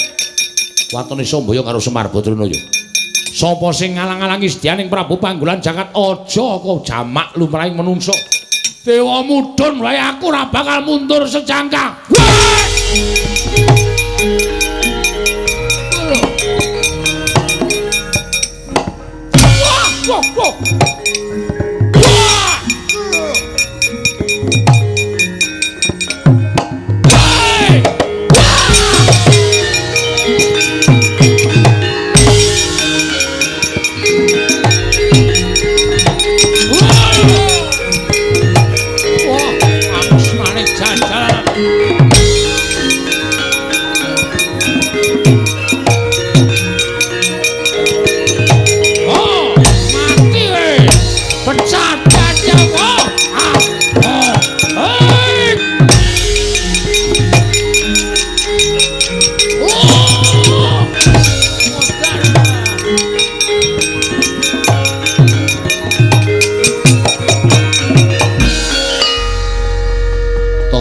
Speaker 3: watone Sambaya karo Semar Badranaya. Sapa sing ngalang-alangi sedyaning Prabu Panggolan Jagat aja kok jamak lumrahing manungsa. Dewa mudhun wae aku ora bakal mundur sejangkang. Wah! Wah!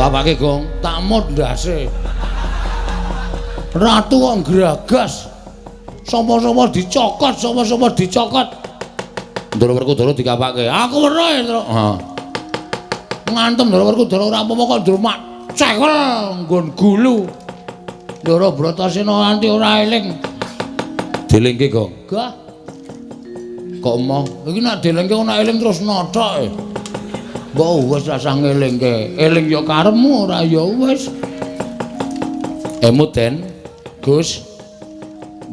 Speaker 3: Apake Gong tak mod ndase ratu kok gragas sapa-sapa dicokot sapa-sapa dicokot Ndoro Werkudara dikapake aku weruh terus ngantem Ndoro Werkudara ora apa-apa kok ndrumak cekel nggon gulu Ndoro Bratasena nganti ora eling dilingke Gong gah kok emoh iki nek dilingke ora eling terus nothok mbok wis rasah ngelingke eling ya karepmu ora ya wis emut den Gus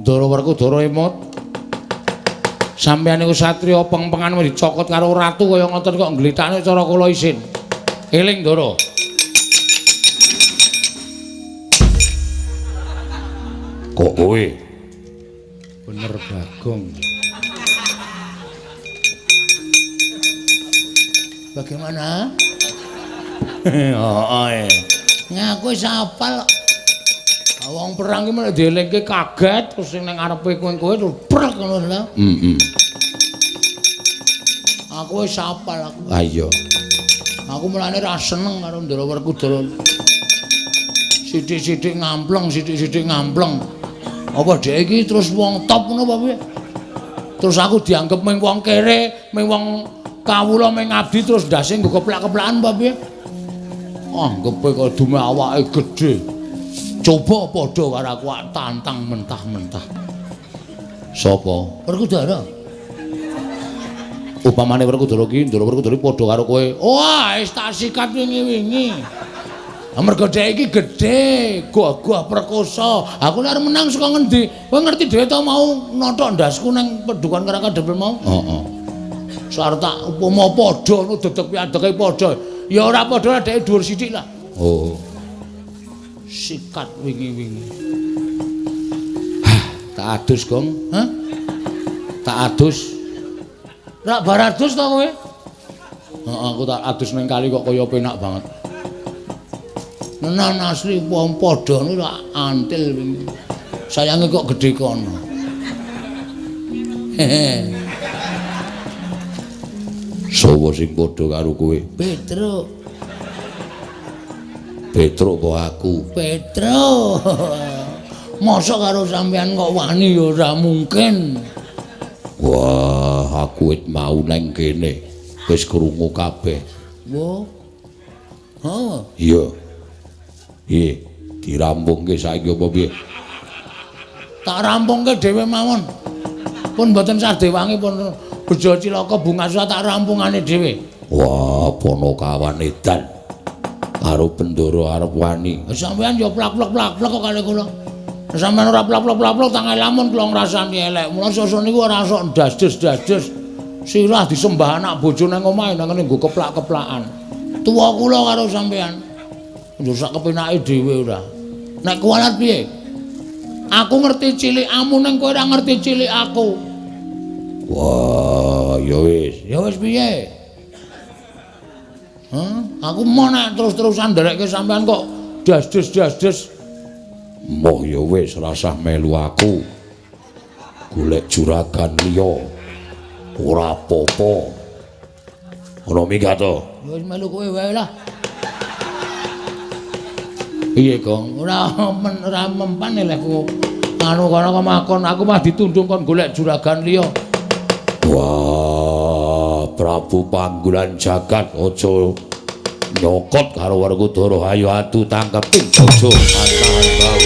Speaker 3: Ndoro Werkudara emut sampeyan niku satriya peng-pengan dicokot karo ratu kaya ngoten kok ngglitakne cara kula isin eling Ndoro kok kowe bener Bagong bagaimana? Ngaku wis apal. Wong perang iki malah dielingke kaget terus sing nang ngarepe kowe terus brek ngono lho. Aku wis apal aku. Ha iya. Aku mulane ra seneng karo Ndoro Werkudara. Sithik-sithik ngampleng, sithik-sithik ngampleng. Apa dhek iki terus wong top ngono apa piye? Terus aku dianggep mung wong kere, mung wong kawula mung ngabdi terus ndase nggo keplak-keplakan apa piye? Anggepe kok dume awake gedhe. Coba padha karo aku tantang mentah-mentah. Sapa? Werkudara. Upamane Werkudara ki, Ndoro Werkudara padha karo kowe. Wah, wis tak sikat wingi-wingi. Amarga dhek iki gedhe, gagah perkosa. Aku nek menang saka ngendi? Kowe ngerti dhewe to mau nothok ndasku nang Padukan Karakadempel mau? Heeh. Sarta upama padha ngono dedeg piadeke padha. Ya ora padha dhek dhuwur sithik lah. Oh. Sikat wingi-wingi. Tak adus, Gong. Hah? Tak adus. Rak bar adus to kowe? Heeh, aku tak adus ning kali kok kaya penak banget. Menan asli wong padha niku tak antil wingi. Sayange kok gedhe kono. Sopo sing padha karo kowe? Petruk. Petruk kok aku? Petruk. Mosok karo sampean kok wani ya ora mungkin. Wah, aku wit mau nang kene. Wis krungu kabeh. Wo. Oh. Iya. Piye? Dirampungke saiki apa piye? Tak rampungke dhewe mawon. Pun mboten sadewangi pun bejo cilaka bungasa tak rampungane dhewe. Wah, Ponokawan edan. Karo Bendara arep wani. Sampeyan ya plak-plak kok kali kula. Sampeyan ora plak-plak tak lamun kula ngrasani elek. Mula sosok niku ora sok dasdes-dasdes. Sirah disembah anak bojo nang omahe nang ngene nggo keplak-keplakan. Tuwa kula karo sampeyan. Yo sak kepenake dhewe ora. Nek kuwalat piye? Aku ngerti cilikmu ning kowe ora ngerti cilik aku. Wah, ya wis piye? Aku mau nek terus-terusan nderekke sampean kok dasdes-dasdes. Mbah ya wis rasah melu aku. Golek juragan liya. Ora apa-apa. Ora minggat to. Wis melu kowe wae lah. Piye, Gong? Ora mempan lekku. Anu kono makon aku mah ditundung kon golek juragan liya. Wah, Prabu Panggulan Jagat aja nyokot karo Werkudara. Ayo atu tangkeping bojo pantahan bau.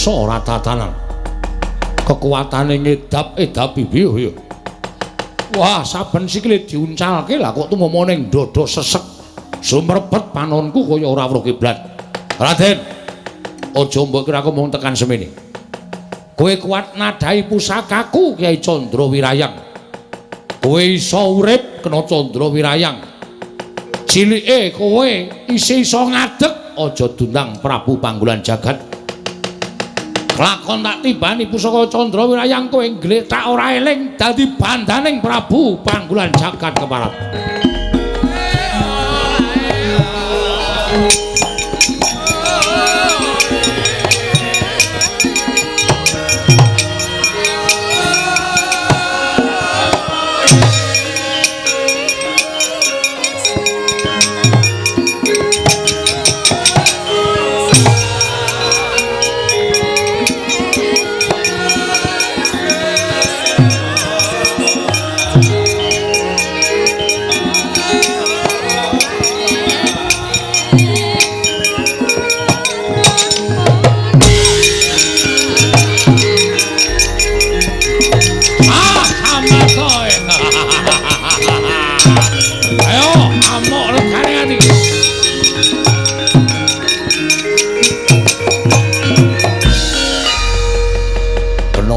Speaker 3: Ora tatanan kekuatane ngedap-edapi piye. Wah, saben sikile diuncalke lah kok tumomo ning dada sesek sumrebet panonku kaya ora weruh kiblat. Raden, aja mbok kira mung tekan semene. Kowe kuat nadhahi pusakaku Kyai Candrawirayang. Kowe iso urip kena Candrawirayang. Cilike kowe isih iso ngadeg aja dundang Prabu Panggulan Jagat. Lakon tak tibani pusaka Candrawirayang kowe gletak ora eling dadi bandaning Prabu Panggulan Jagat keparat.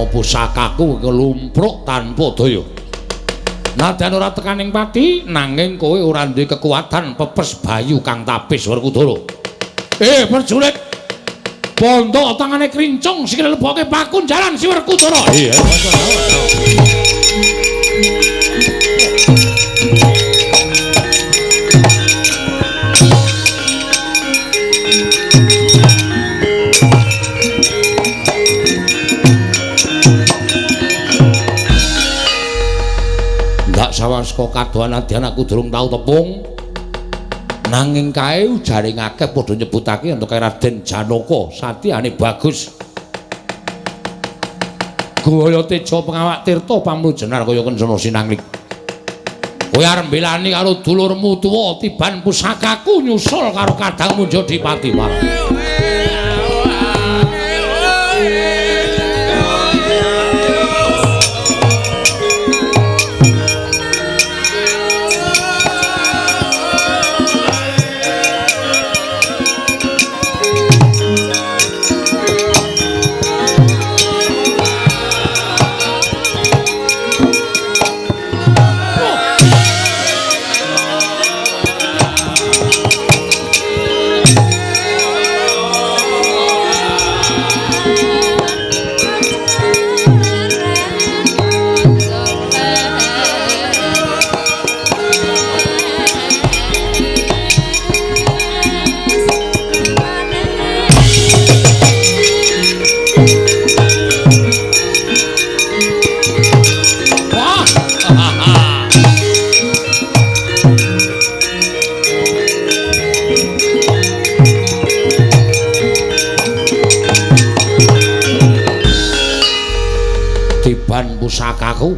Speaker 3: Pusakaku kelumpruk tanpa daya. Nadan ora tekaning pati nanging kowe ora duwe kekuatan pepes bayu kang tapis Werkudara. Prajurit. Bondo tangane krincung sikile leboke bakun jalan si Werkudara. Iya. Sawaska kadohan adyan aku durung tau tepung nanging kae ujaring akeh padha nyebutake entuk Raden Janaka satyane bagus. Gaya teja pengawak tirta pamlujenar kaya kencana sinanglik. Kowe arep mbelani karo dulurmu tuwa tiban pusakaku nyusul karo kadangmu Jodipati Warang. korban pusakaku.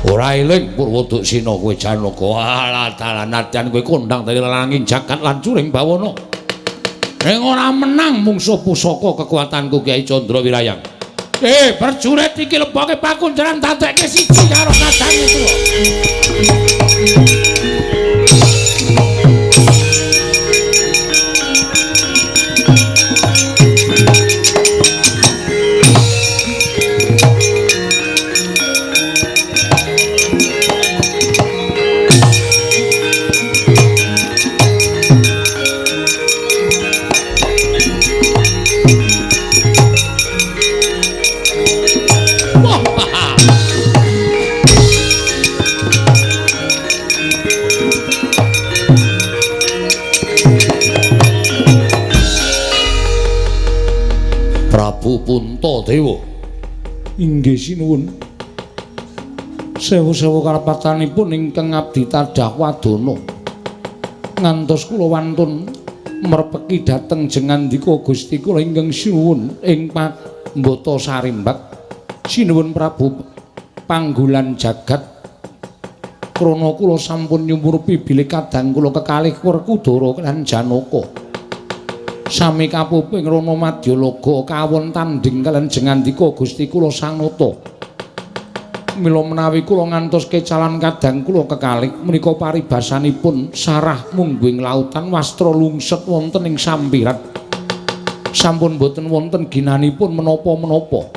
Speaker 3: Ora eling Purwodaksina kowe Janaka. Alah dalan nadyan kowe kondang dari langing jagat lan curing bawana. Ning ora menang mungsuh pusaka kekuatanku Kyai Candra Wirayang. Perjurit iki leboke pakunjaran dadekke siji karo nadane tuwa. Prabu Puntadewa. Inggih sinuwun. Sewu-sewu karapatanipun ingkang abdi tadah wadana. Ngantos kula wantun merpeki dhateng jengandika Gusti kula ingkang sinuwun ing Pambata Sarimbak. Sinuwun Prabu Panggulan Jagat. Krana kula sampun nyumurupi bilih kadang kula kekalih Werkudara lan Janaka. Sami kapuping Rana Madyalaga kawon tanding kaliyan jengandika Gusti kula Sanata. Mila menawi kula ngantos kecalan kadang kula kekalih menika paribasanipun sarah mungguing lautan wastra lungset wonten ing sampirat. Sampun boten wonten ginanipun menapa-menapa.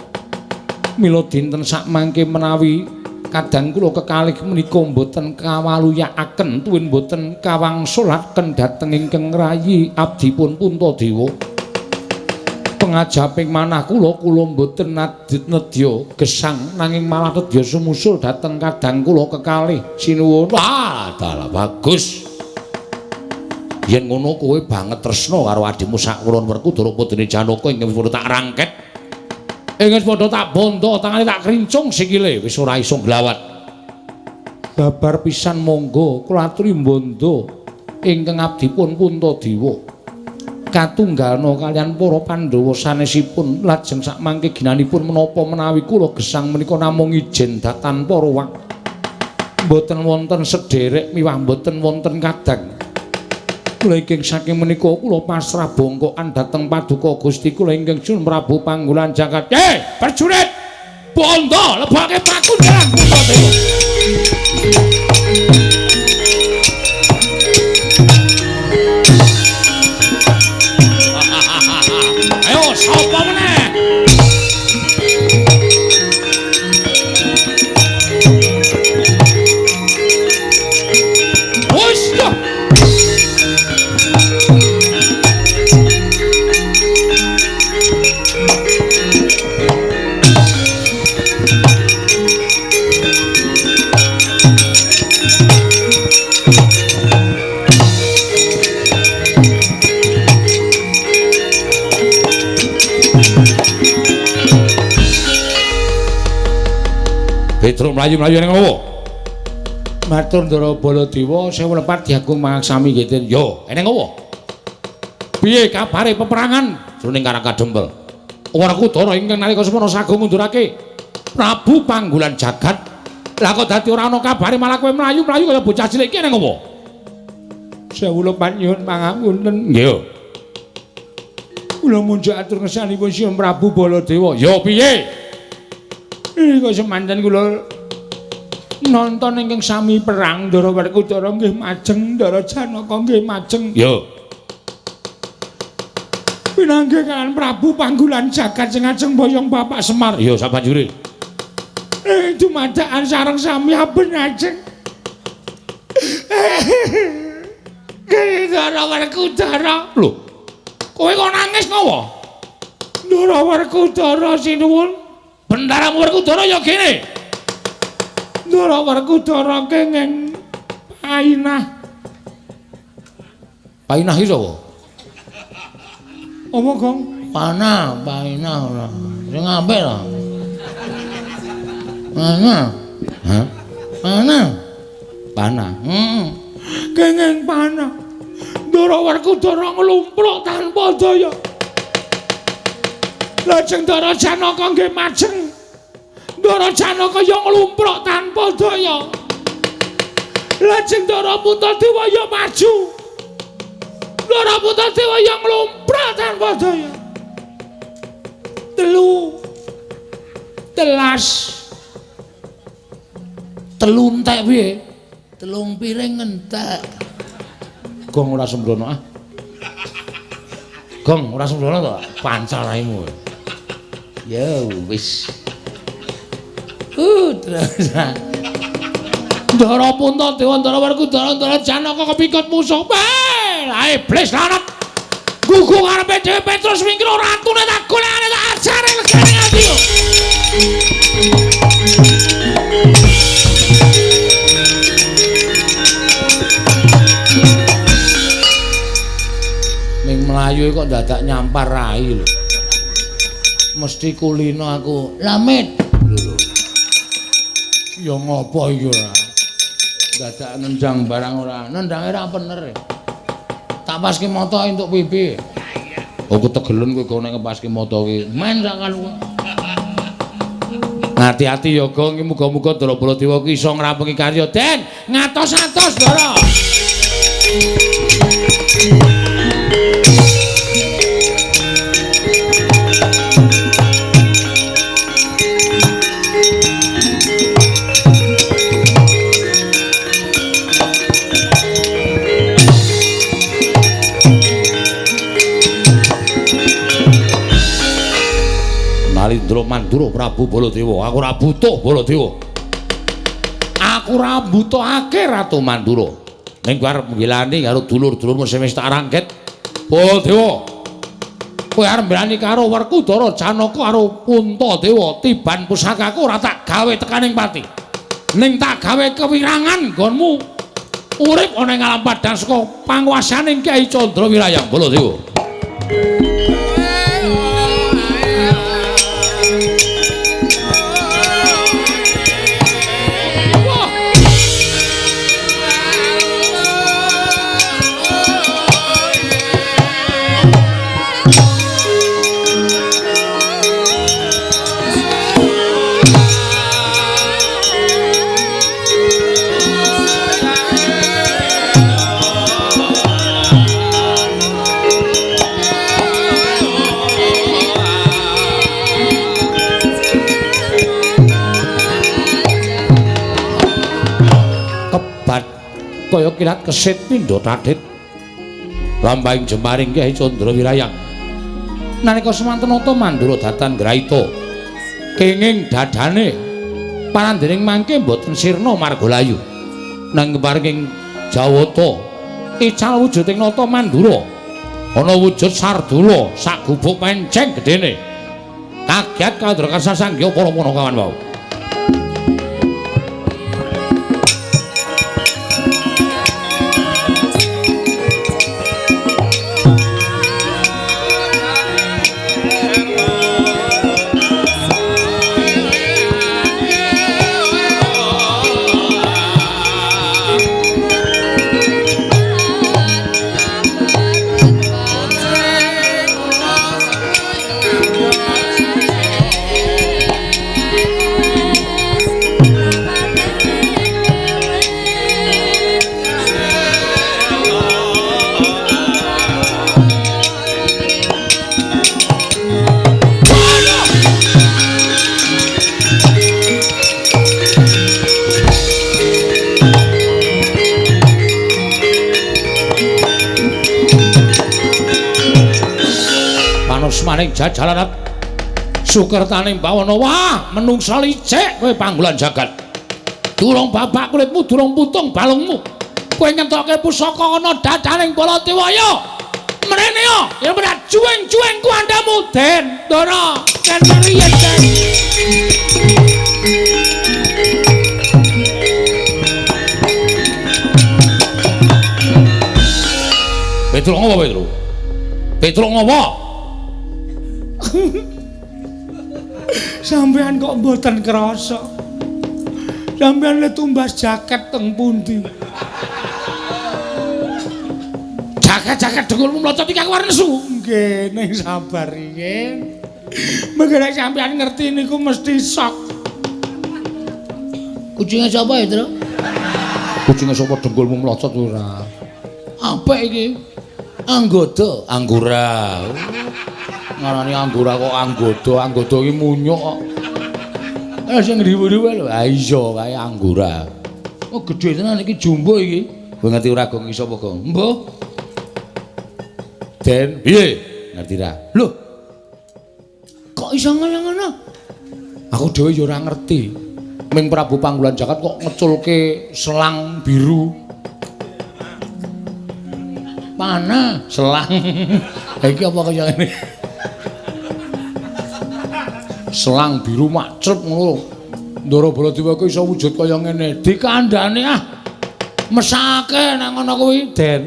Speaker 3: Mila dinten sakmangke menawi kadang kula kekalih menika mboten kawaluyakaken tuwin mboten kawangsulaken dhateng ingkang rayi abdipun Puntadewa. Pengajaping manah kula mboten nedya gesang nanging malah nedya sumusul dhateng kadang kula kekalih sinuwun. Wah, dalah bagus. Yen ngono kowe banget tresna karo adimu sakulon Werkudara Putri Janaka ingkang wis tak rangket. Inggih padha tak bondo, tangane tak krincung sikile wis ora iso glawat. Babar pisan monggo kula aturi bondo ingkang abdipun Puntadewa. Katunggalna kaliyan para Pandhawa sanesipun lajeng sakmangke ginanipun menapa menawi kula gesang menika namung ijen datan para wak. Mboten wonten sederek miwah mboten wonten kadang. Kula ingkang saking menika kula pasrah bongkokan dhateng paduka Gusti kula ingkang Sun Prabu Panggulan Jagat. Perjurit bondo lebake pakunjaran Puntadewa. Ayo sapa meneh? Wis Petro mlayu-mlayu ning ngowo. Matur Ndara Baladewa sewu lepat diagung mangaksami nggih. Yo, eneng ngowo. Piye kabare peperangan jroning Karangkadempel? Werkudara ingkang nalika semana sagung ngundurake Prabu Panggulan Jagat. Lah kok dadi ora ana kabare malah kowe mlayu-mlayu kaya bocah cilik iki eneng ngowo? Sewu lepat nyuwun pangapunten. Nggih. Kula munjuk atur ngersanipun Sri Prabu Baladewa. Yo piye? Kok semanten kula nonton ingkang sami perang Ndara Werkudara nggih majeng, Ndara Janaka nggih majeng. Yo. Pinanggih kan Prabu Panggulan Jagat sing ajeng boyong Bapak Semar. Yo sabanjure. Dumadakan sareng sami aben ajeng. Ndara Werkudara. Lho. Kowe kok nangis ngowo? Ndara Werkudara sinuwun. Bendara Werkudara ya kene. Ndara Werkudara kenging painah. Painah iki sapa? Apa, Gong? Painah ora. Sing apik lho. Panah. Hah? Panah. Kenging panah. Ndara Werkudara nglumpluk tanpa daya. Lajeng Ndara Janaka nggih majeng. Ndara Janaka ya nglumpruk tanpa daya. Lajeng Ndara Puntadewa ya maju. Ndara Puntadewa ya nglumpruk tanpa daya. 3 entek piye? 3 piring entek. Gong ora sembrono ah. Gong ora sembrono to, pancal raimu. Ya wis. Terus. Ndara Puntadewa, Ndara Werkudara, Ndara Janaka kepikut musuh. Ae iblis lanat. Gugu ngarepe dhewe Petrus mingkira ratune tak golekane tak ajare legane ati yo. Ning mlayu kok dadak nyampar rai lho. Mesti kulino aku. Lamit. Ya ngopo iki ora? Dadak nendang barang ora. Nendange ra bener. Tak paske moto entuk pipi. Oh ketegelen kowe go nek ngepaske moto ki. Men sakan kowe. Hati-hati ya Gong, muga-muga Ndara Baladewa ki iso ngrampungi karya. Den, ngatos-atos Ndara. Narendra Mandura Prabu Baladewa, aku ora butuh Baladewa. Aku ora butuhake Ratu Mandura. Ning kowe arep nggilani karo dulur-dulurmu sing wis tak rangket. Baladewa. Kowe arep mbelani karo Werkudara, Janaka karo Puntadewa, tiban pusakaku ora tak gawe tekaning pati. Ning tak gawe kewirangan nggonmu urip ana ing alam padang saka panguwasaning Kyai Candrawirayang Baladewa. Kaya kilat kesit pindha tadhit lambahing jemaring Kyai Candrawirayang nalika semanten Nata Mandura datan graita kenging dadane parandening mangke boten sirna margalayu nang keparing Jawata ical wujuding Nata Mandura ana wujud sardula sak gubuk penceng gedene kaget kandra kasasangya para punakawan wau. Maning jajalanat sukertaning bawana wah menungsa licik kowe panggolan jagat durung babak kulitmu durung putung balungmu kowe ngentokke pusaka ana dadaning Baladewa mrene ya berat jueng-jueng kuandamu Den Ndara kan riyen Den Petro ngopo Petro? Petro ngopo? Sampean kok mboten krasa. Sampean le tumbas jaket teng pundi? Jaket-jaket dengkulmu mlocot iki aku arep nesu. Nggih, ning sabar iki. Mengko nek sampean ngerti niku mesti sok. Kucinge sapa ya, Tru? Kucinge sapa dengkulmu mlocot ora? Apa iki? Anggoda, anggora. Ngarani anggora kok anggoda iki munyuk kok. Sing riwu-riwu lho. Ha iya kae anggora. Oh gedhe tenan iki jumbo iki. Kowe ngerti ora Gong iki sapa Gong? Mbah. Den, piye? Ngerti ra? Lho. Kok iso ngono? Aku dhewe ya ora ngerti. Ming Prabu Panggulan Jagat kok ngeculke selang biru. Mana? Selang. Iki apa kaya ngene? Selang biru macrep ngono. Ndara Baladewa ku iso wujud kaya ngene. Dikandhane mesake nang ngono kuwi, Den.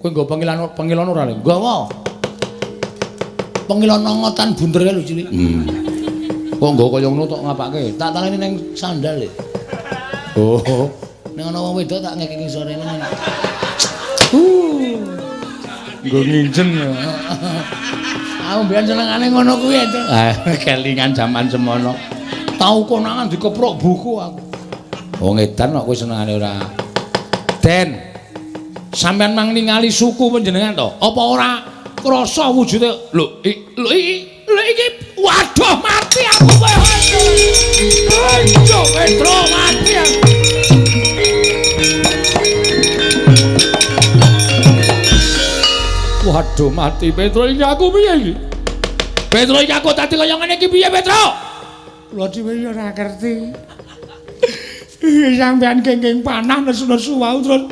Speaker 3: Kowe nggo pengilan ora le? Nggawa. Pengilan ngotan bunder kae lho cilik. Kok nggo kaya ngono tok ngapake? Tak tangeni ning sandal e. Oh. Nek ana wong wedok tak ngekeki sorene. Nggo nginjen ya. Aku mbiyen senengane ngono kuwi to. Kelingan jaman semono. Tau konangan dikeprok buku aku. Wong edan kok kowe senengane ora. Den. Sampeyan mang ningali suku panjenengan to? Apa ora krasa wujude? Lho iki waduh mati aku kowe. Ayo Petro mati aku. Waduh mati Petro iki aku piye iki? Petro iki aku dadi kaya ngene iki piye Petro? Lha dhewe ya ora ngerti. Sampeyan kenging panah nesu-nesu wae terus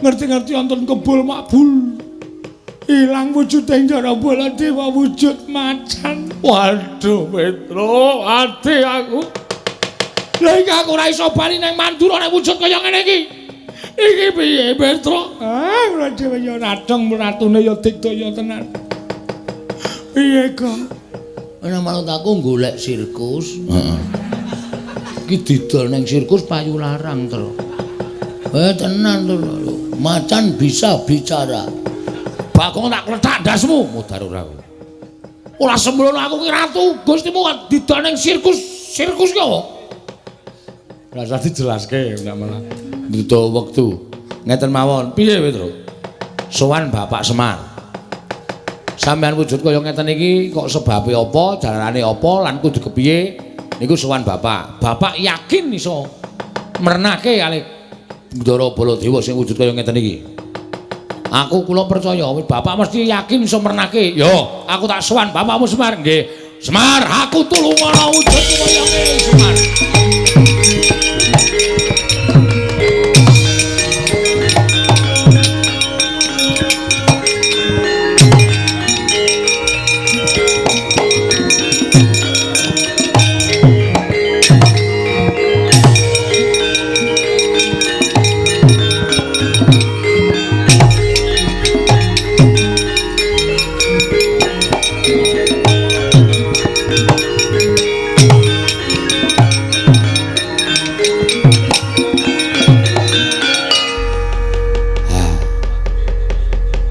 Speaker 3: ngerti-ngerti wonten kebul makbul. Ilang wujude Ndara Baladewa wujud macan. Waduh Petro, ati aku. Lah iki aku ora iso bali nang Mandura nek wujud kaya ngene iki. Iki piye Petro? Kula dhewe ya radong ratune ya digdaya tenan. Piye kok? Ana manut aku golek sirkus. Heeh. Iki didol ning sirkus payu larang, Tru. Tenan to. Macan bisa bicara. Bagong tak kletak ndasmu, mudhar ora. Ora sembrono aku ki ratu, Gustimu didol ning sirkus ki apa? Ora usah dijelaske, ndak malah. Butuh wektu. Ngeten mawon. Piye, Petro? Sowan Bapak Semar. Sampeyan wujud kaya ngeten iki kok sebabe apa, jalanane apa lan kudu kepiye? Niku sowan Bapak. Bapak yakin iso mernake kalih Ndara Baladewa sing wujud kaya ngeten iki. Aku kula percaya Bapak mesti yakin iso mernake. Yo, aku tak sowan Bapakmu Semar. Nggih. Semar, aku tulungono wujud kaya ngene, Semar.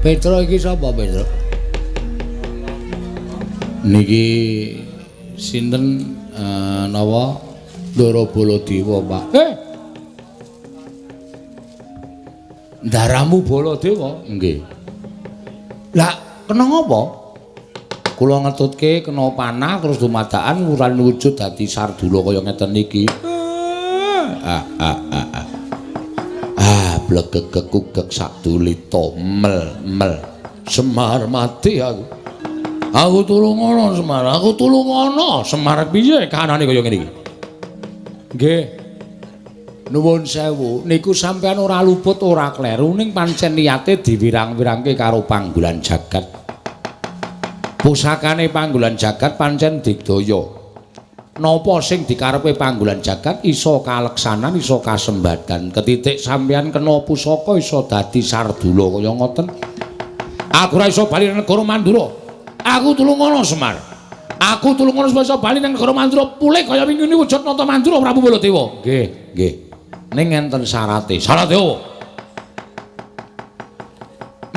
Speaker 3: Petro iki sapa Petro? Niki sinten napa Ndara Baladewa, Pak? Ndaramu Baladewa? Nggih. Lah kena ngapa? Kula ngetutke kena panah terus dumadakan wuran wujud dadi Sardula kaya ngeten iki. Blegegek sadulita mel Semar mati aku. Aku tulungono Semar, aku tulungono. Semar piye kanane kaya ngene iki? Nggih. Nuwun sewu, niku sampean ora luput ora kleru ning pancen niyate diwirang-wirangke karo Panggulan Jagat. Pusakane Panggulan Jagat pancen digdaya. Napa sing dikarepe Panggulan Jagat iso kaleksanan, iso kasembadan. Ketitik sampeyan kena pusaka iso dadi Sardula kaya ngoten. Aku ora iso bali nang negara Mandura. Aku tulungono Semar. Aku tulungono iso bali nang negara Mandura pulih kaya wingi wujud nata Mandura Prabu Baladewa. Nggih, nggih. Ning enten syarate. Syarate apa?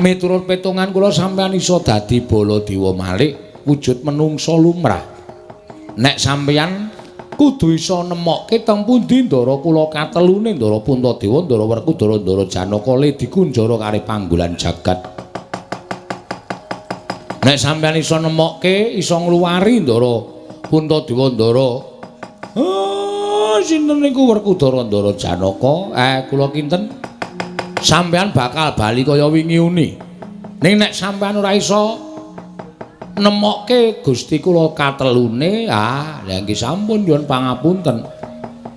Speaker 3: Miturut petungan kula sampeyan iso dadi Baladewa malih wujud menungsa lumrah. Nek sampeyan kudu iso nemokke teng pundi Ndara kula katelune Ndara Puntadewa, Ndara Werkudara, Ndara Janaka le dikunjara kali panggolan jagat. Nek sampeyan iso nemokke, iso ngluwari Ndara Puntadewa, Ndara sinten niku Werkudara, Ndara Janaka? Kula kinten sampeyan bakal bali kaya wingi uni. Ning nek sampeyan ora iso nemokke Gusti kula katelune, lha nggih sampun nyuwun pangapunten.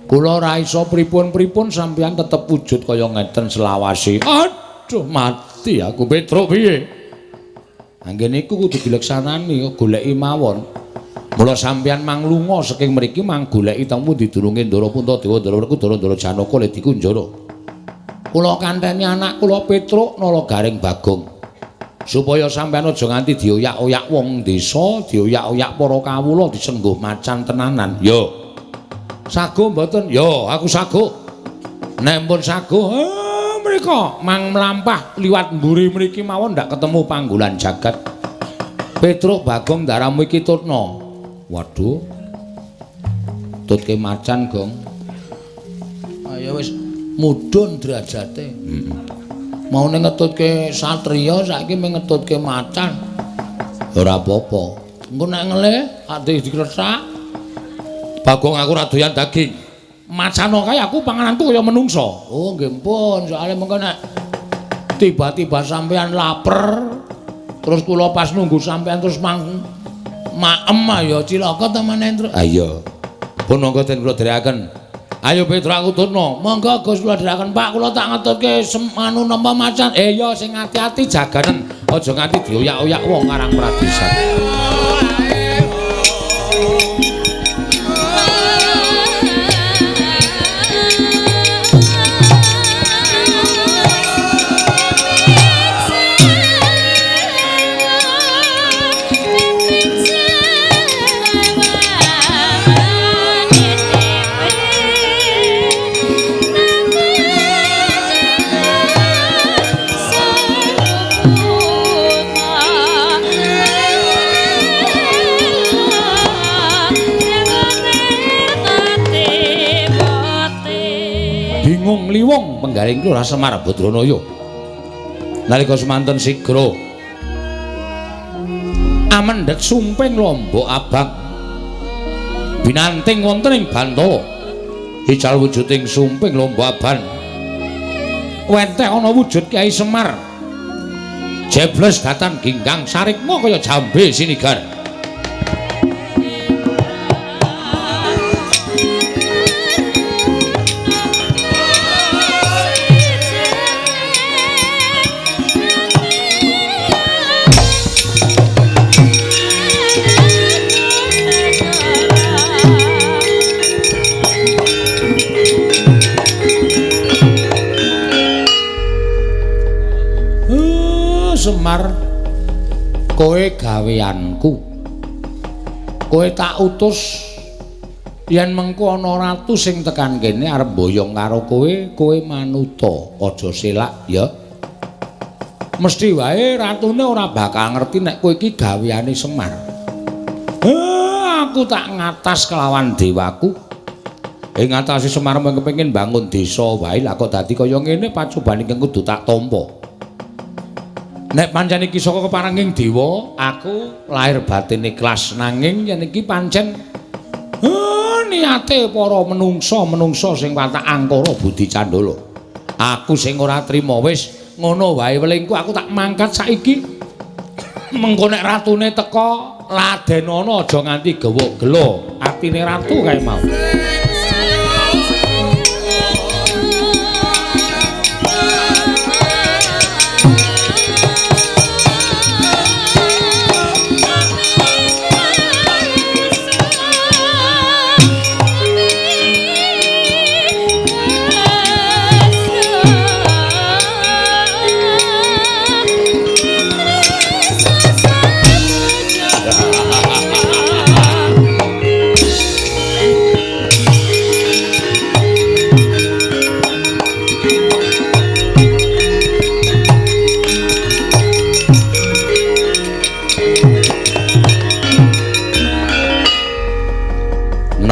Speaker 3: Kula ora iso pripun-pripun sampeyan tetep wujud kaya ngeten selawase. Aduh mati aku Petruk piye? Anggen niku kudu dileksanani goleki mawon. Mula sampeyan mang lunga saking mriki mang goleki teng pundi durunge Ndara Puntadewa, Ndara Werkudara, Ndara Janaka le dikunjara. Kula kanteni anak kula Petruk nala Garing Bagong. Supaya sampeyan aja nganti dioyak-oyak wong desa, dioyak-oyak para kawula disengguh macan tenanan. Yo. Sago mboten? Yo, aku sago. Nek pun sago, mriko mang mlampah liwat mburi mriki mawon ndak ketemu panggolan jagat. Petruk Bagong daramu iki tutna. Waduh. Tutke macan, Gong. Ayo wis mudhun derajate. Mau ngetutke satriya saiki ngetutke macan. Ora apa-apa. Engko nek ngelih ati dikresak. Bagong aku ora doyan daging. Macan kae aku pangananku kaya menungso. Oh nggih pun, soalé mengko nek tiba-tiba sampean lapar terus kula pas nunggu sampean terus maem ya cilaka temen Endro. Ayo. Pun monggo den kula dherekaken. Ayo Petruk aku turno. Monggo Gus kula dherekaken Pak, kula tak ngetutke anu napa macan. Ya sing ati-ati jaganen. Aja nganti dioyak-oyak wong Karang Pradesan. Liwong penggaling Kelurahan Semar Badranaya. Nalika semanten sigra amendhet sumping Lombok Abang binanting wonten ing Bantala. Ical wujuding sumping Lombok Abang wentek ana wujud Kyai Semar. Jebles datan ginggang sarikma kaya jambe sinigar. Semar, kowe gaweanku. Kowe tak utus yen mengko ana ratu sing tekan kene arep boyong karo kowe manuta, aja selak ya. Mesti wae ratune ora bakal ngerti nek kowe iki gaweane Semar. Aku tak ngatas kelawan dewaku. Ing ngatasi Semar mung kepengin bangun desa wae lah kok dadi kaya ngene pacobane kudu tak tampa. Nek pancen iki saka keparenging dewa, aku lahir batin ikhlas nanging yen iki pancen niate para menungsa sing watak angkara budi candala. Aku sing ora trima wis ngono wae welingku aku tak mangkat saiki. Mengko nek ratune teka ladenana aja nganti gawa gelo. Atine ratu kae mau.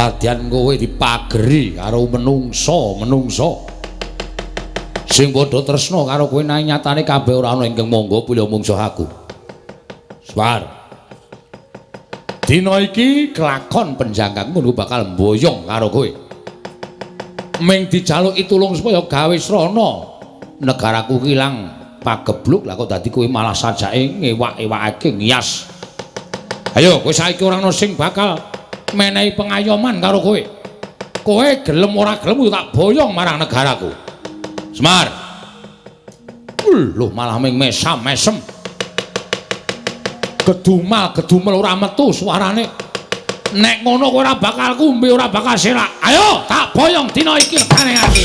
Speaker 3: Kedadian kowe dipageri karo menungso sing padha tresna karo kowe nang nyatane kabeh ora ana ingkang monggo pulya mungsuh aku. Swar. Dina iki kelakon penjangkangmu bakal mboyong karo kowe. Ming dijaluki tulung supaya gawe srana negaraku kilang pagebluk lah kok dadi kowe malah sajake ngewak-ewakake ngias. Ayo kowe saiki ora ana sing bakal menehi pengayoman karo kowe. Kowe gelem ora gelem tak boyong marang negaraku. Semar. Lho malah ming mesam-mesem. Gedumel ora metu suarane. Nek ngono kowe ora bakal kumbe ora bakal selak. Ayo tak boyong dina iki legane ati.